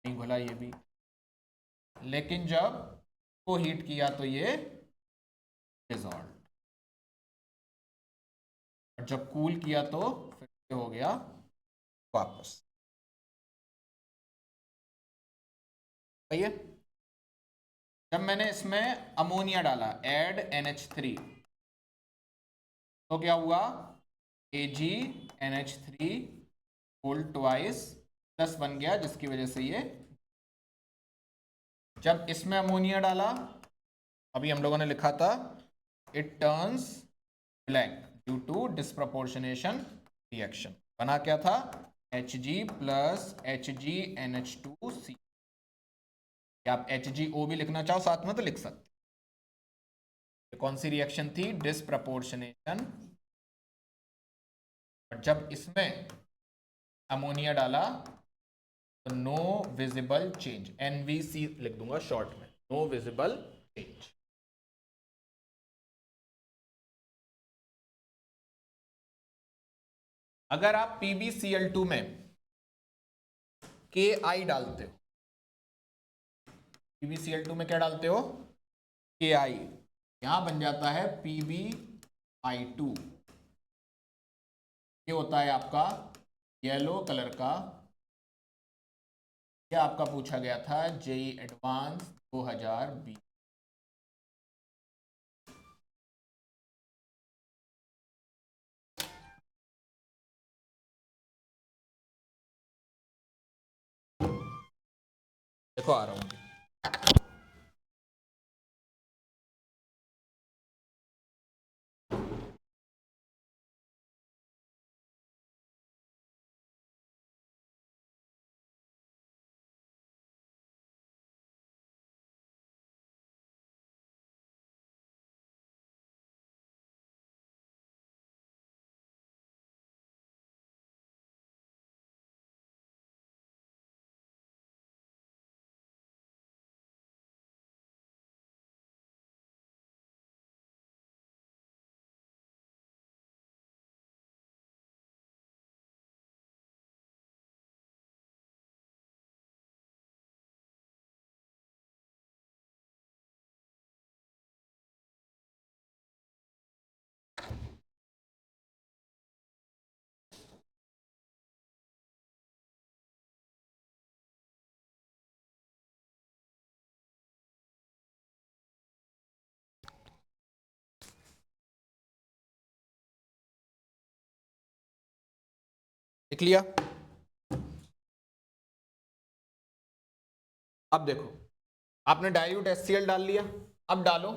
नहीं घुला ये भी। लेकिन जब को हीट किया तो ये डिसॉल्व, और जब कूल किया तो फिर से हो गया वापस। सही है। जब मैंने इसमें अमोनिया डाला, एड NH3, तो क्या हुआ, AgNH3 होल ट्वाइस प्लस बन गया, जिसकी वजह से ये। जब इसमें अमोनिया डाला, अभी हम लोगों ने लिखा था it turns black due to disproportionation reaction. बना क्या था, Hg प्लस HgNH2C। आप HgO भी लिखना चाहो साथ में तो लिख सकते। कौन सी रिएक्शन थी, डिस्प्रपोर्शनेशन। और जब इसमें अमोनिया डाला तो नो विजिबल चेंज, NVC लिख दूंगा शॉर्ट में, नो विजिबल चेंज। अगर आप PbCl2 में Ki डालते हो, PbCl2 में क्या डालते हो, Ki, यहां बन जाता है PbI2। ये होता है आपका येलो कलर का। यह आपका पूछा गया था जेई एडवांस 2020। देखो आ रहा हूं, लिख लिया। अब देखो आपने डाइल्यूट HCl डाल लिया, अब डालो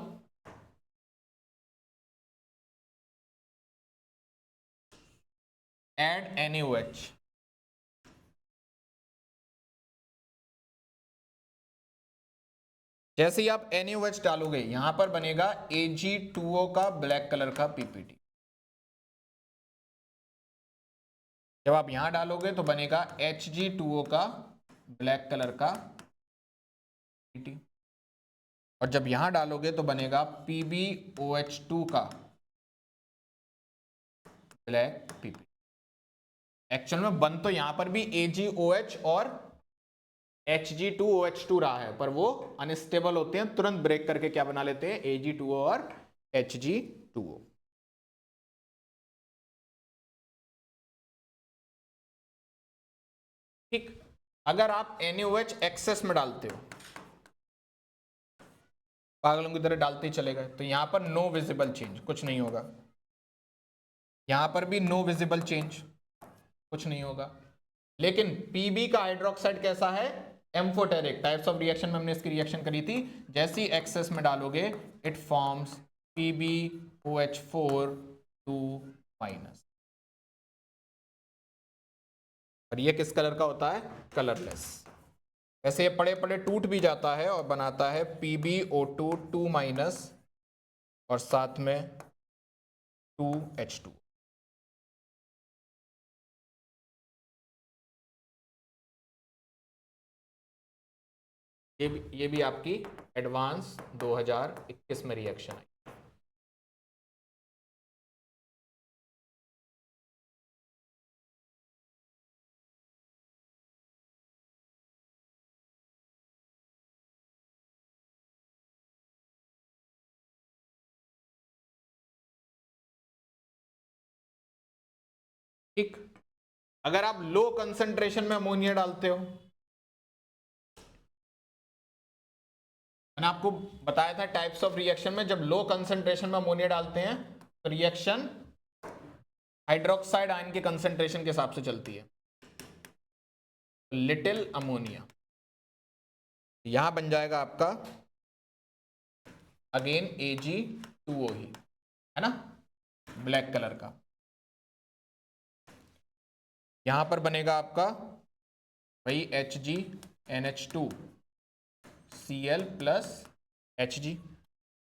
एड NaOH। जैसे ही आप NaOH डालोगे यहां पर बनेगा Ag2O का ब्लैक कलर का पीपीटी। जब आप यहां डालोगे तो बनेगा Hg2O का ब्लैक कलर का पीपीटी, और जब यहां डालोगे तो बनेगा PbOH2 का ब्लैक पीपीटी। एक्चुअल में बन तो यहां पर भी AgOH और Hg2OH2 रहा है, पर वो अनस्टेबल होते हैं, तुरंत ब्रेक करके क्या बना लेते हैं, Ag2O और Hg2O। ठीक, अगर आप NaOH एक्सेस में डालते हो, पागलों की तरह डालते ही चले गए, तो यहां पर नो विजिबल चेंज, कुछ नहीं होगा। यहां पर भी नो विजिबल चेंज, कुछ नहीं होगा। लेकिन Pb का हाइड्रोक्साइड कैसा है, एम्फोटेरिक। टाइप्स ऑफ रिएक्शन में हमने इसकी रिएक्शन करी थी। जैसी एक्सेस में डालोगे इट फॉर्म्स PbOH4 2-, और ये किस कलर का होता है, कलरलेस। वैसे ये पड़े पड़े टूट भी जाता है और बनाता है PbO2 2-, और साथ में 2H2। ये भी आपकी एडवांस 2021 में रिएक्शन आई। ठीक, अगर आप लो कंसंट्रेशन में अमोनिया डालते हो, मैंने आपको बताया था टाइप्स ऑफ रिएक्शन में, जब लो कंसंट्रेशन में अमोनिया डालते हैं तो रिएक्शन हाइड्रोक्साइड आयन के कंसंट्रेशन के हिसाब से चलती है। लिटिल अमोनिया यहां बन जाएगा आपका अगेन Ag2O ही, है ना, ब्लैक कलर का। यहां पर बनेगा आपका वही HgNH2 Cl प्लस Hg,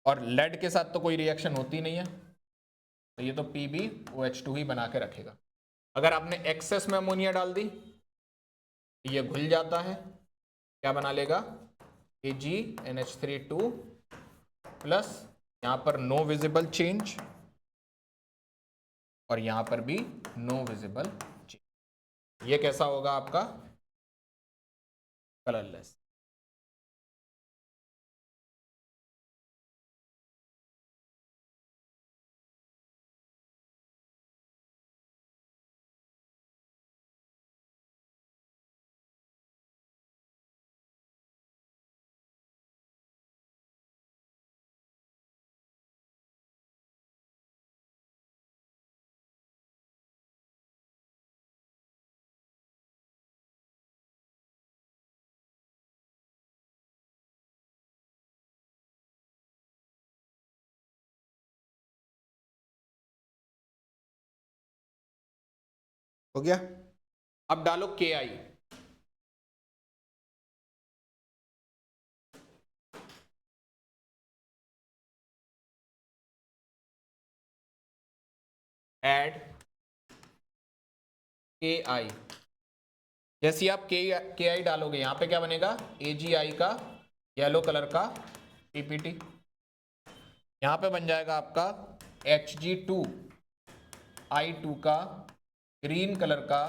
और लेड के साथ तो कोई रिएक्शन होती नहीं है, तो ये तो PbOH2 ही बना के रखेगा। अगर आपने एक्सेस में अमोनिया डाल दी तो ये घुल जाता है, क्या बना लेगा, AgNH3 2 प्लस, यहां पर नो विजिबल चेंज और यहां पर भी नो विजिबल चेंज। ये कैसा होगा आपका, कलरलेस। हो गया, अब डालो Ki। एड Ki, जैसे आप Ki डालोगे यहां पे क्या बनेगा, Agi का येलो कलर का पीपीटी, यहां पे बन जाएगा आपका Hg2I2 का ग्रीन कलर का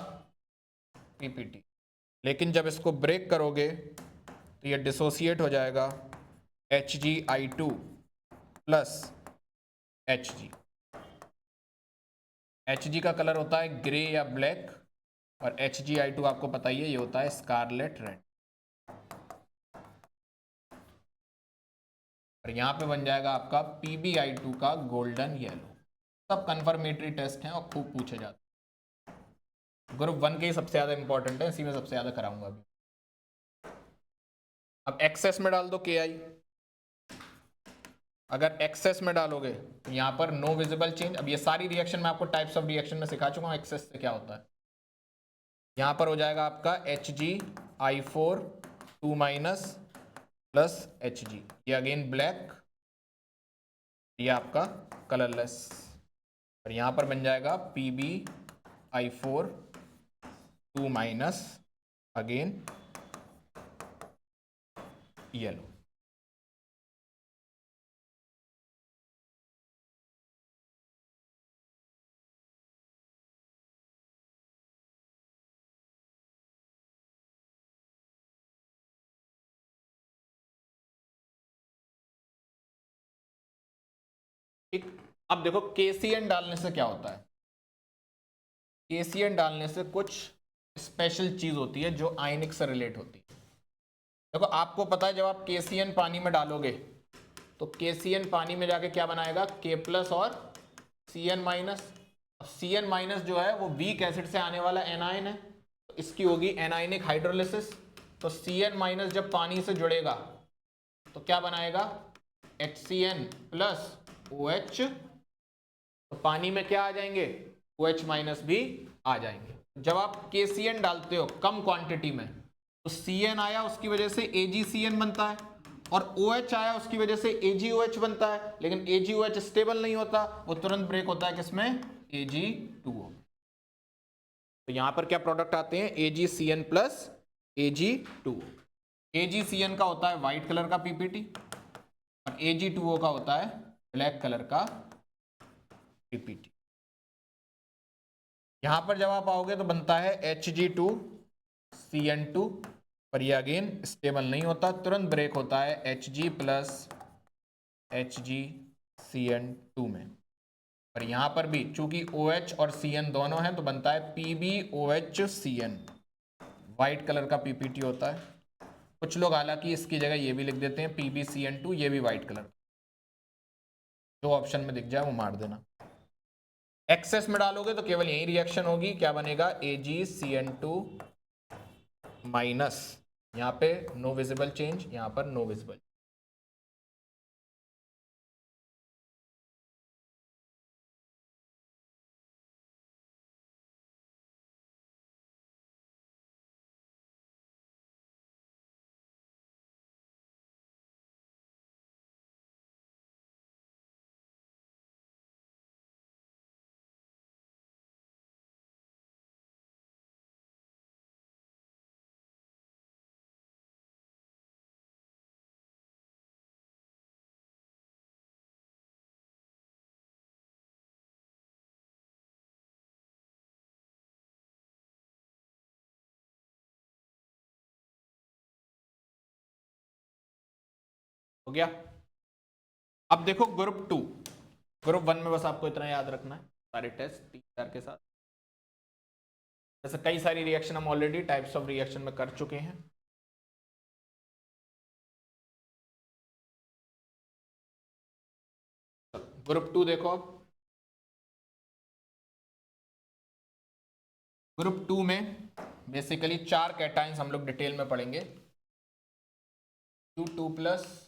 पीपीटी। लेकिन जब इसको ब्रेक करोगे तो ये डिसोसिएट हो जाएगा Hgi2 प्लस Hg। Hg का कलर होता है ग्रे या ब्लैक, और Hgi2 आपको पता ही है ये होता है स्कारलेट रेड। और यहां पे बन जाएगा आपका PbI2 का गोल्डन येलो। सब कंफर्मेटरी टेस्ट हैं और खूब पूछे जाते हैं। ग्रुप 1 के ही सबसे ज्यादा इंपॉर्टेंट है, इसी में सबसे ज्यादा कराऊंगा अभी। अब एक्सेस में डाल दो Ki। अगर एक्सेस में डालोगे तो यहां पर नो विजिबल चेंज। अब ये सारी रिएक्शन मैं आपको टाइप्स ऑफ रिएक्शन में सिखा चुका हूं एक्सेस से क्या होता है। यहां पर हो जाएगा आपका Hg I4 2- प्लस Hg, ये अगेन ब्लैक, ये आपका कलरलेस, और यहां पर बन जाएगा PbI4 2 माइनस अगेन येलो। ठीक, अब देखो KCN डालने से क्या होता है। KCN डालने से कुछ स्पेशल चीज होती है जो आयनिक से रिलेट होती है। देखो आपको पता है जब आप KCN पानी में डालोगे तो KCN पानी में जाके क्या बनाएगा, K प्लस और Cn माइनस। Cn माइनस जो है वो वीक एसिड से आने वाला एनायन है, तो इसकी होगी एनायनिक हाइड्रोलिसिस। तो Cn माइनस जब पानी से जुड़ेगा तो क्या बनाएगा, HCN प्लस OH, तो पानी में क्या आ जाएंगे, OH माइनस भी आ जाएंगे। जब आप KCN डालते हो कम क्वांटिटी में तो Cn आया उसकी वजह से AgCN बनता है, और OH आया उसकी वजह से AgOH बनता है, लेकिन AgOH स्टेबल नहीं होता, वो तुरंत ब्रेक होता है किसमें, Ag2O। तो यहां पर क्या प्रोडक्ट आते हैं, AgCN प्लस Ag2O। AgCN का होता है व्हाइट कलर का PPT और Ag2O का होता है ब्लैक कलर का PPT। यहां पर जब आप आओगे तो बनता है Hg2CN2, पर ये अगेन स्टेबल नहीं होता, तुरंत ब्रेक होता है Hg प्लस HgCN2 में। पर यहां पर भी चूंकि OH और Cn दोनों हैं तो बनता है PbOHCN, व्हाइट कलर का PPT होता है। कुछ लोग हालांकि इसकी जगह ये भी लिख देते हैं PbCN2, ये भी व्हाइट कलर, जो ऑप्शन में दिख जाए वो मार देना। एक्सेस में डालोगे तो केवल यही रिएक्शन होगी, क्या बनेगा, AgCN2 माइनस, यहां पे नो विजिबल चेंज, यहां पर नो विजिबल। हो गया। अब देखो ग्रुप 2, ग्रुप 1 में बस आपको इतना याद रखना है, सारे टेस्ट 3-4 के साथ। जैसे कई सारी रिएक्शन हम ऑलरेडी टाइप्स ऑफ रिएक्शन में कर चुके हैं। ग्रुप 2 देखो, ग्रुप 2 में बेसिकली 4 कैटाइंस हम लोग डिटेल में पढ़ेंगे। Q2 plus,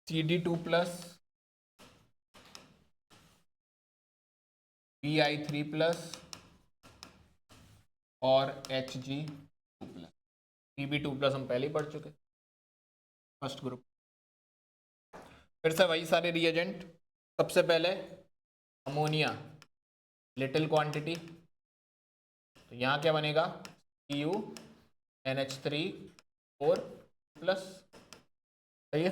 CD2 plus, Bi3 plus और Hg2 प्लस। Pb2 प्लस हम पहले ही पढ़ चुके, फर्स्ट ग्रुप। फिर से वही सारे रिएजेंट। सबसे पहले अमोनिया लिटिल क्वांटिटी, तो यहां क्या बनेगा, CuNH3 4 प्लस, सही है।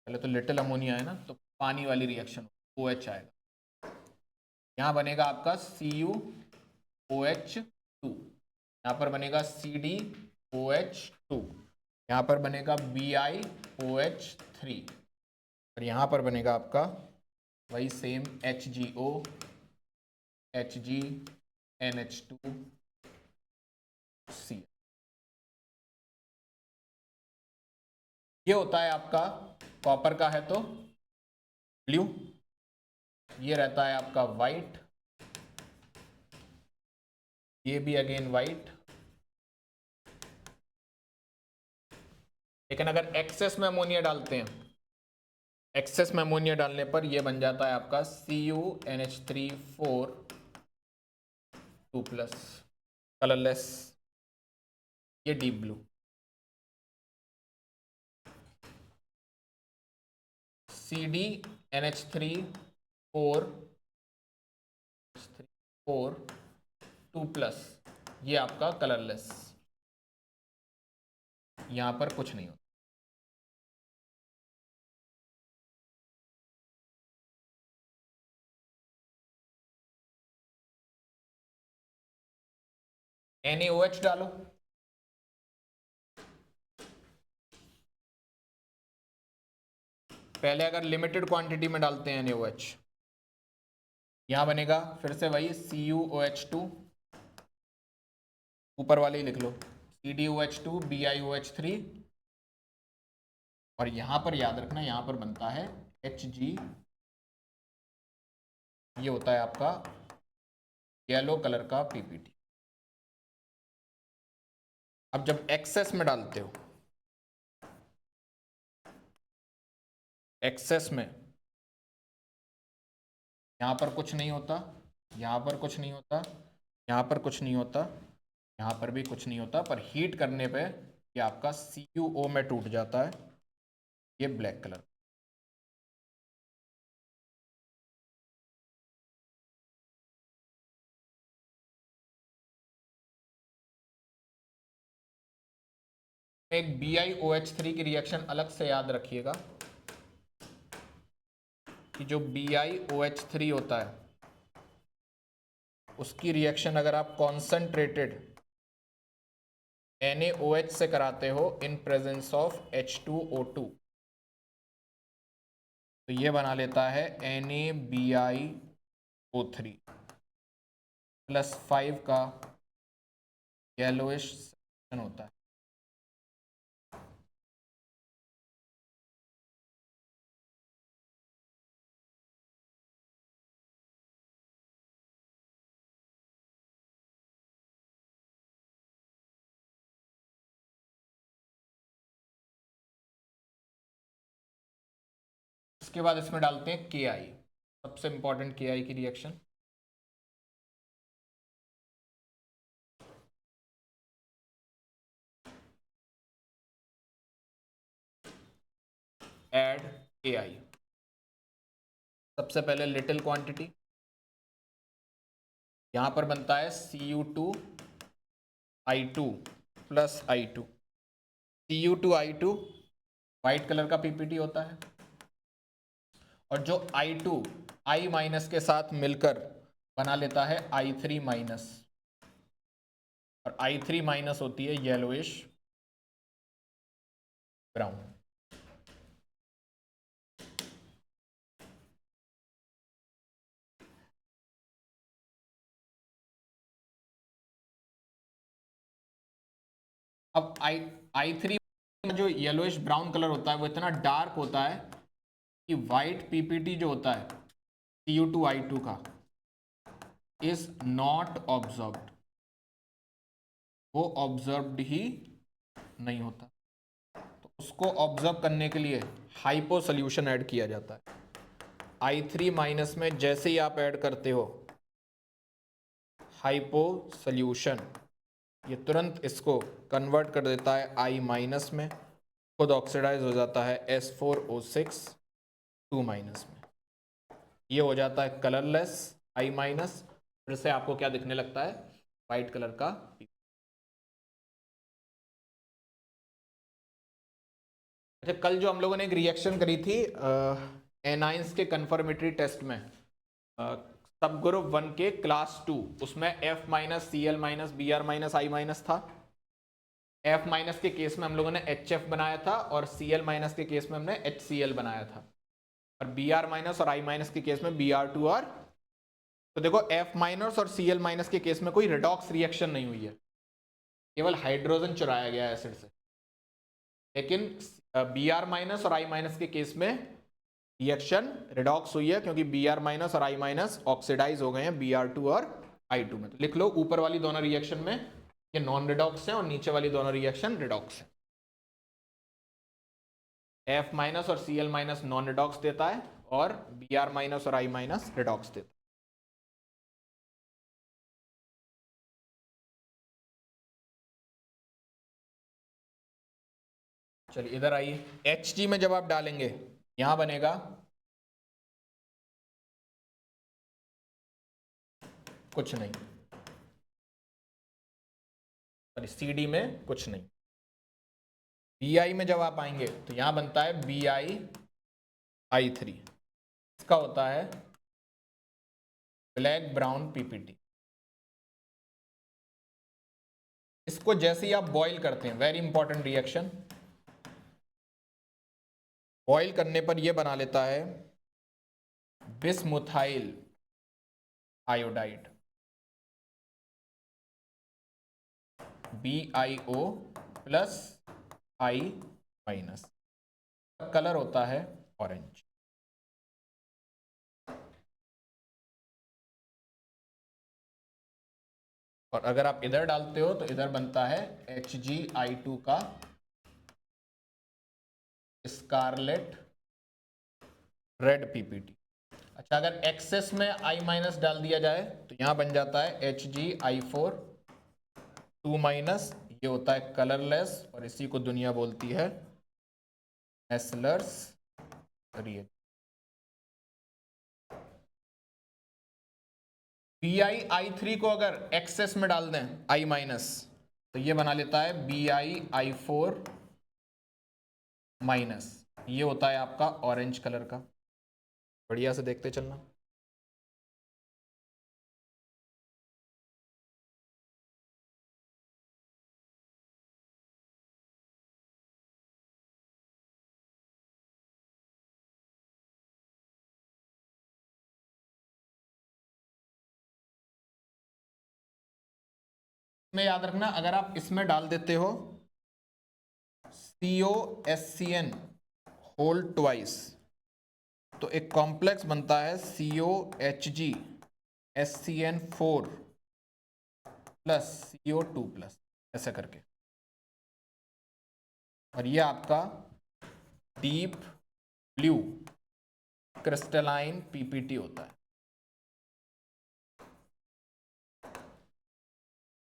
पहले तो लिटिल अमोनिया है ना, तो पानी वाली रिएक्शन OH आएगा, यहां बनेगा आपका CuOH2, यहां पर बनेगा CdOH2, यहां पर बनेगा BiOH3, और यहां पर बनेगा आपका वही सेम HgO, HgNH2C। ये होता है आपका कॉपर का है तो ब्लू, ये रहता है आपका वाइट, ये भी अगेन वाइट। लेकिन अगर एक्सेस में अमोनिया डालते हैं, एक्सेस में अमोनिया डालने पर यह बन जाता है आपका CuNH3 4 2 प्लस, कलरलेस। ये डीप ब्लू, CD NH3 4 ये आपका कलरलेस, यहां पर कुछ नहीं होता। NaOH डालो, पहले अगर लिमिटेड क्वांटिटी में डालते हैं NaOH, यहां बनेगा फिर से वही CuOH2, ऊपर वाले ही लिख लो CdOH2 BiOH3, और यहां पर याद रखना यहां पर बनता है Hg, ये होता है आपका येलो कलर का पीपीटी। अब जब एक्सेस में डालते हो, एक्सेस में यहां पर कुछ नहीं होता, यहां पर कुछ नहीं होता, यहां पर कुछ नहीं होता, यहां पर भी कुछ नहीं होता, पर हीट करने पे ये आपका CuO में टूट जाता है, ये ब्लैक कलर। एक BiOH3 की रिएक्शन अलग से याद रखिएगा कि जो BiOH3 होता है उसकी रिएक्शन अगर आप कॉन्सेंट्रेटेड NaOH से कराते हो इन प्रेजेंस ऑफ H2O2, तो ये बना लेता है NaBiO3 +5 का येलोइश सेक्शन होता है। इसके बाद इसमें डालते हैं Ki, सबसे इंपॉर्टेंट Ki की रिएक्शन। ऐड Ki, सबसे पहले लिटिल क्वांटिटी, यहां पर बनता है Cu2I2 + I2, Cu2I2 white colour का पीपीटी होता है, और जो I2 I- के साथ मिलकर बना लेता है I3-, और I3- होती है येलोइश ब्राउन। अब I3 में जो येलोइश ब्राउन कलर होता है वो इतना डार्क होता है कि व्हाइट पीपीटी जो होता है Cu2I2 का इज नॉट ऑब्जर्व्ड, वो ऑब्जर्व्ड ही नहीं होता। तो उसको ऑब्जर्व करने के लिए हाइपो सोल्यूशन ऐड किया जाता है। I3- में जैसे ही आप ऐड करते हो हाइपो सोल्यूशन, ये तुरंत इसको कन्वर्ट कर देता है I- में, खुद ऑक्सीडाइज हो जाता है S4O6 2- में, ये हो जाता है कलरलेस I-, फिर से आपको क्या दिखने लगता है, व्हाइट कलर का। अच्छा, कल जो हम लोगों ने एक रिएक्शन करी थी एनाइंस के कंफर्मेटरी टेस्ट में, सब ग्रुप 1 के क्लास 2, उसमें F-, Cl-, Br-, I- था। F- के केस में हम लोगों ने HF बनाया था, और Cl- के केस में हमने HCl बनाया था, और Br- और I- के केस में Br2 और, तो देखो F- और Cl- के केस में कोई रिडॉक्स रिएक्शन नहीं हुई है, केवल हाइड्रोजन चुराया गया है एसिड से। लेकिन Br- और I- के केस में रिएक्शन रिडॉक्स हुई है, क्योंकि Br- और I- ऑक्सीडाइज हो गए हैं Br2 और I2 में। तो लिख लो ऊपर वाली दोनों रिएक्शन में ये नॉन रिडॉक्स हैं, और नीचे वाली दोनों रिएक्शन रिडॉक्स हैं। F- और Cl- नॉन रिडॉक्स देता है, और Br- और I- रिडॉक्स देता है। चलिए इधर आइए, Hg में जब आप डालेंगे यहां बनेगा कुछ नहीं, सॉरी Cd में कुछ नहीं। Bi में जब आप आएंगे तो यहां बनता है BiI3, इसका होता है ब्लैक ब्राउन पीपीटी। इसको जैसे ही आप बॉईल करते हैं, वेरी इंपॉर्टेंट रिएक्शन, बॉईल करने पर यह बना लेता है bismuthyl iodide, BiO plus I minus, colour होता है ऑरेंज। और अगर आप इधर डालते हो तो इधर बनता है HgI2 का स्कारलेट रेड पीपीटी। अच्छा, अगर एक्सेस में I माइनस डाल दिया जाए तो यहां बन जाता है HgI4 2 माइनस, ये होता है कलरलेस और इसी को दुनिया बोलती है हेसलर्स रिएक्शन। BiI3 को अगर एक्सेस में डाल दें I माइनस तो ये बना लेता है BiI4 माइनस, ये होता है आपका ऑरेंज कलर का। बढ़िया से देखते चलना। में याद रखना, अगर आप इसमें डाल देते हो COSCN होल ट्वाइस तो एक कॉम्प्लेक्स बनता है COHG SCN4 plus CO2 plus, ऐसा करके। और ये आपका डीप ब्लू क्रिस्टलाइन पीपीटी होता है,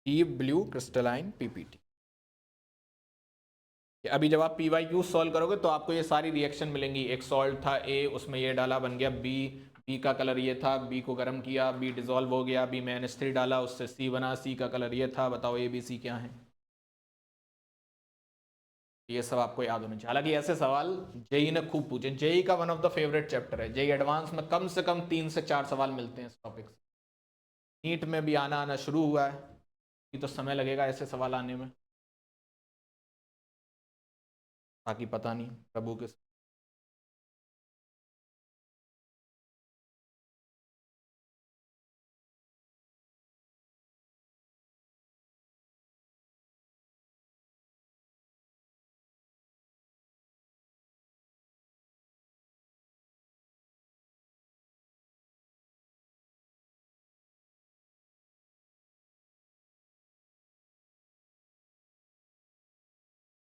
डीप ब्लू क्रिस्टलाइन पीपीटी। अभी जब आप PYQ सॉल्व करोगे तो आपको ये सारी रिएक्शन मिलेंगी। एक सॉल्ट था A, उसमें ये डाला, बन गया B का कलर ये था, B को गर्म किया, B डिजोल्व हो गया, B में NH3 डाला, उससे C बना, C का कलर ये था, बताओ A B C क्या है। ये सब आपको याद होना चाहिए। हालांकि ऐसे सवाल जेई ने खूब पूछे, जेई का one of the favourite chapter है। जेई एडवांस में कम से कम 3 से 4 सवाल मिलते हैं इस टॉपिक से। नीट में भी आना शुरू हुआ है, ये तो समय लगेगा ऐसे सवाल आने में, बाकी पता नहीं प्रभु के।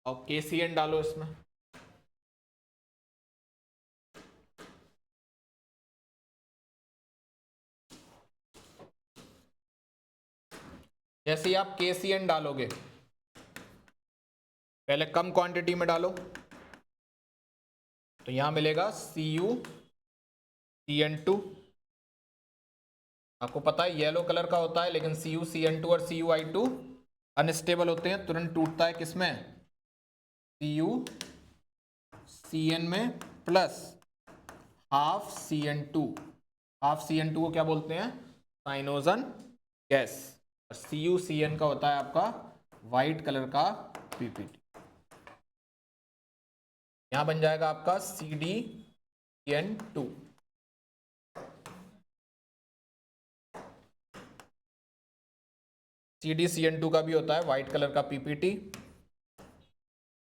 और KCN डालो इसमें, जैसे ही आप KCN डालोगे पहले कम क्वांटिटी में डालो तो यहां मिलेगा CuCN2। आपको पता है येलो कलर का होता है, लेकिन CuCN2 और CuI2 अनस्टेबल होते हैं, तुरंत टूटता है किसमें, CuCN में, plus half CN2। Half CN2 को क्या बोलते हैं, साइनोजन गैस। और CuCN का होता है आपका व्हाइट कलर का पीपीटी। यहां बन जाएगा आपका CdCN2। CdCN2 का भी होता है व्हाइट कलर का पीपीटी।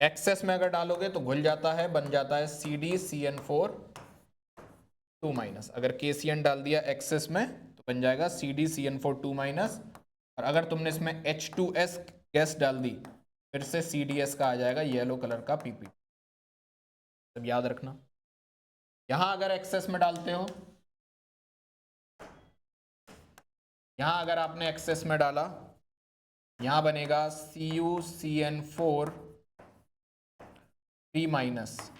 एक्सेस में अगर डालोगे तो घुल जाता है, बन जाता है CdCN4 2 माइनस। अगर KCN डाल दिया एक्सेस में तो बन जाएगा CdCN4 2 माइनस। और अगर तुमने इसमें H2S गैस डाल दी फिर से CDS का आ जाएगा येलो कलर का पीपीटी। सब याद रखना। यहां अगर एक्सेस में डालते हो, यहां अगर आपने एक्सेस में डाला, यहां बनेगा CuCN4 3-,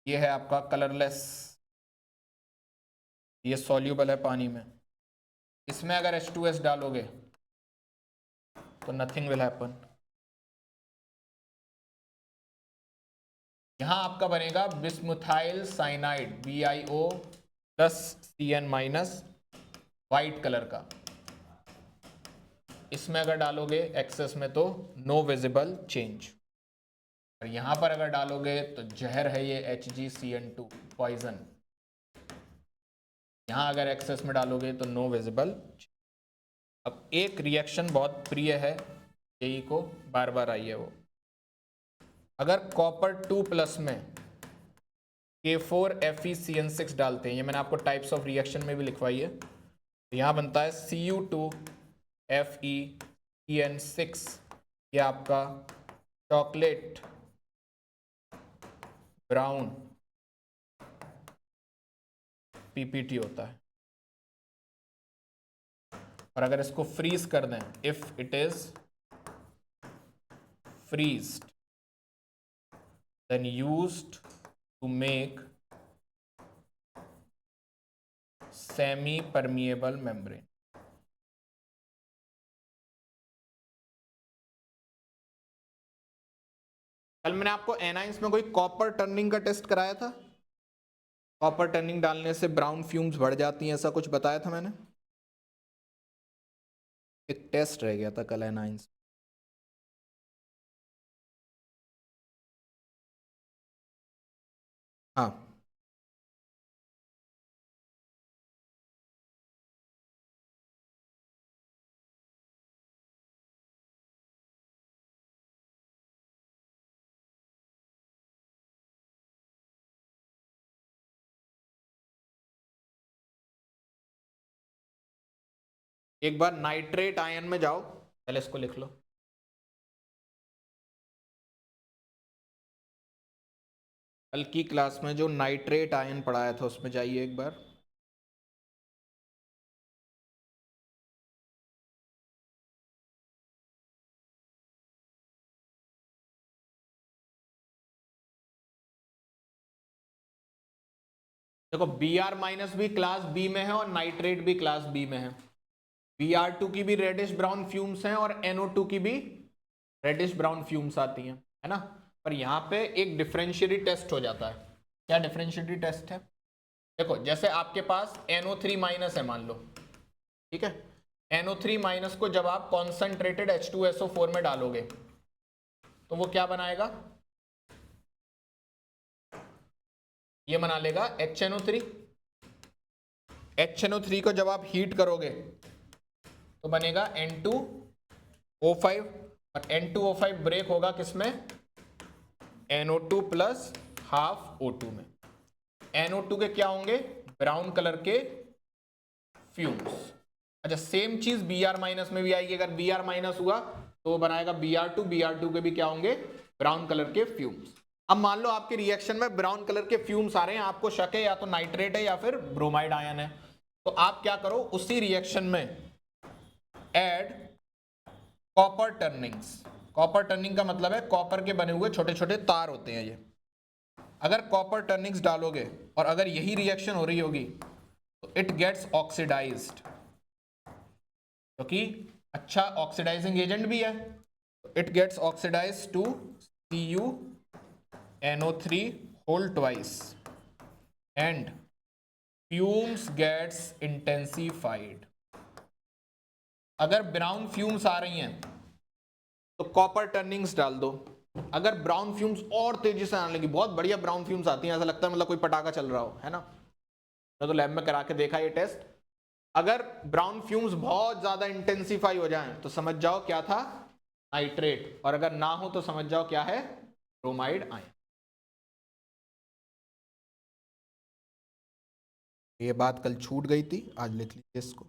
ये है आपका कलरलेस, ये सॉल्यूबल है पानी में। इसमें अगर H2S डालोगे तो नथिंग विल हैपन। यहां आपका बनेगा bismuthyl cyanide BiO plus CN-, white colour का। इसमें अगर डालोगे एक्सेस में तो नो विजिबल चेंज, और यहां पर अगर डालोगे तो जहर है ये HgCN2 पॉइजन। यहां अगर एक्सेस में डालोगे तो नो विजिबल। अब एक रिएक्शन बहुत प्रिय है यही को, बार बार आई है वो। अगर कॉपर 2+ में K4FeCN6 डालते हैं, ये मैंने आपको टाइप्स ऑफ रिएक्शन में भी लिखवाई है, तो यहां बनता है Cu2FeCN6, ये आपका चॉकलेट ब्राउन PPT होता है। और अगर इसको फ्रीज कर दें, if it is freezed then used to make semi permeable membrane. कल मैंने आपको एनाइंस में कोई कॉपर टर्निंग का टेस्ट कराया था, कॉपर टर्निंग डालने से ब्राउन फ्यूम्स बढ़ जाती हैं, ऐसा कुछ बताया था मैंने। एक टेस्ट रह गया था कल एनाइंस। हाँ, एक बार नाइट्रेट आयन में जाओ, पहले इसको लिख लो। कल की क्लास में जो नाइट्रेट आयन पढ़ाया था उसमें जाइए एक बार। देखो Br- भी क्लास बी में है और नाइट्रेट भी क्लास बी में है। Br2 की भी रेडिश ब्राउन फ्यूम्स हैं और NO2 की भी रेडिश ब्राउन फ्यूम्स आती हैं, है ना। पर यहाँ पे एक डिफरेंशियरी टेस्ट हो जाता है। क्या डिफरेंशियरी टेस्ट है? देखो जैसे आपके पास NO3- है मान लो, ठीक है। NO3- को जब आप कॉन्सेंट्रेटेड H2SO4 में डालोगे तो वो क्या बनाएगा? ये बना लेगा HNO3। HNO3 को जब आप हीट करोगे तो बनेगा N2O5, और N2O5 ब्रेक होगा किसमें? NO2 प्लस हाफ O2 में। NO2 के क्या होंगे? ब्राउन कलर के फ्यूम्स। अच्छा, सेम चीज Br- में भी आएगी। अगर Br- हुआ तो बनाएगा Br2, Br2 के भी क्या होंगे? ब्राउन कलर के फ्यूम्स। अब मान लो आपके रिएक्शन में ब्राउन कलर के फ्यूम्स आ रहे हैं, आपको शक है या तो नाइट्रेट है या फिर ब्रोमाइड आयन है, तो आप क्या करो, उसी रिएक्शन में add copper turnings. Copper turning का मतलब है कॉपर के बने हुए छोटे छोटे तार होते हैं ये। अगर कॉपर टर्निंग्स डालोगे और अगर यही रिएक्शन हो रही होगी तो इट गेट्स ऑक्सीडाइज्ड, क्योंकि अच्छा ऑक्सीडाइजिंग एजेंट भी है। It gets oxidised to CuNO3 whole twice and fumes gets intensified. अगर ब्राउन फ्यूम्स आ रही हैं तो कॉपर टर्निंग्स डाल दो। अगर ब्राउन फ्यूम्स और तेजी से आने लगी, बहुत बढ़िया ब्राउन फ्यूम्स आती हैं, ऐसा लगता है मतलब कोई पटाखा चल रहा हो, है ना। मैं तो लैब में करा के देखा ये टेस्ट। अगर ब्राउन फ्यूम्स बहुत ज्यादा इंटेंसिफाई हो जाएं तो समझ जाओ क्या था? नाइट्रेट। और अगर ना हो तो समझ जाओ क्या है? Bromide ion. ये बात कल छूट गई थी, आज लिख लीजिए इसको।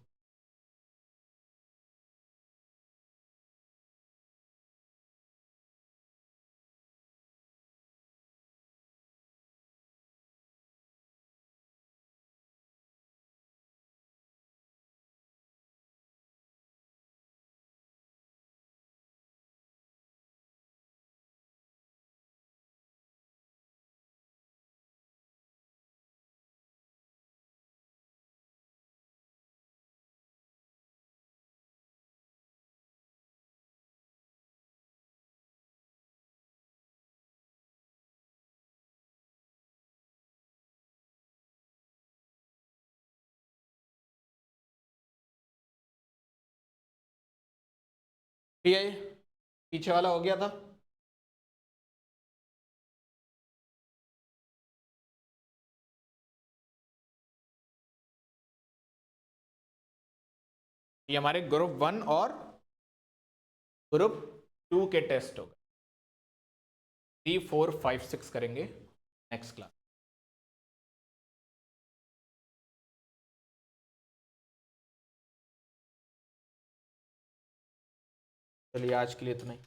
ये पीछे वाला हो गया था। ये हमारे ग्रुप 1 और ग्रुप 2 के टेस्ट हो गए। 3, 4, 5, 6 करेंगे नेक्स्ट क्लास। चलिए आज के लिए इतना ही।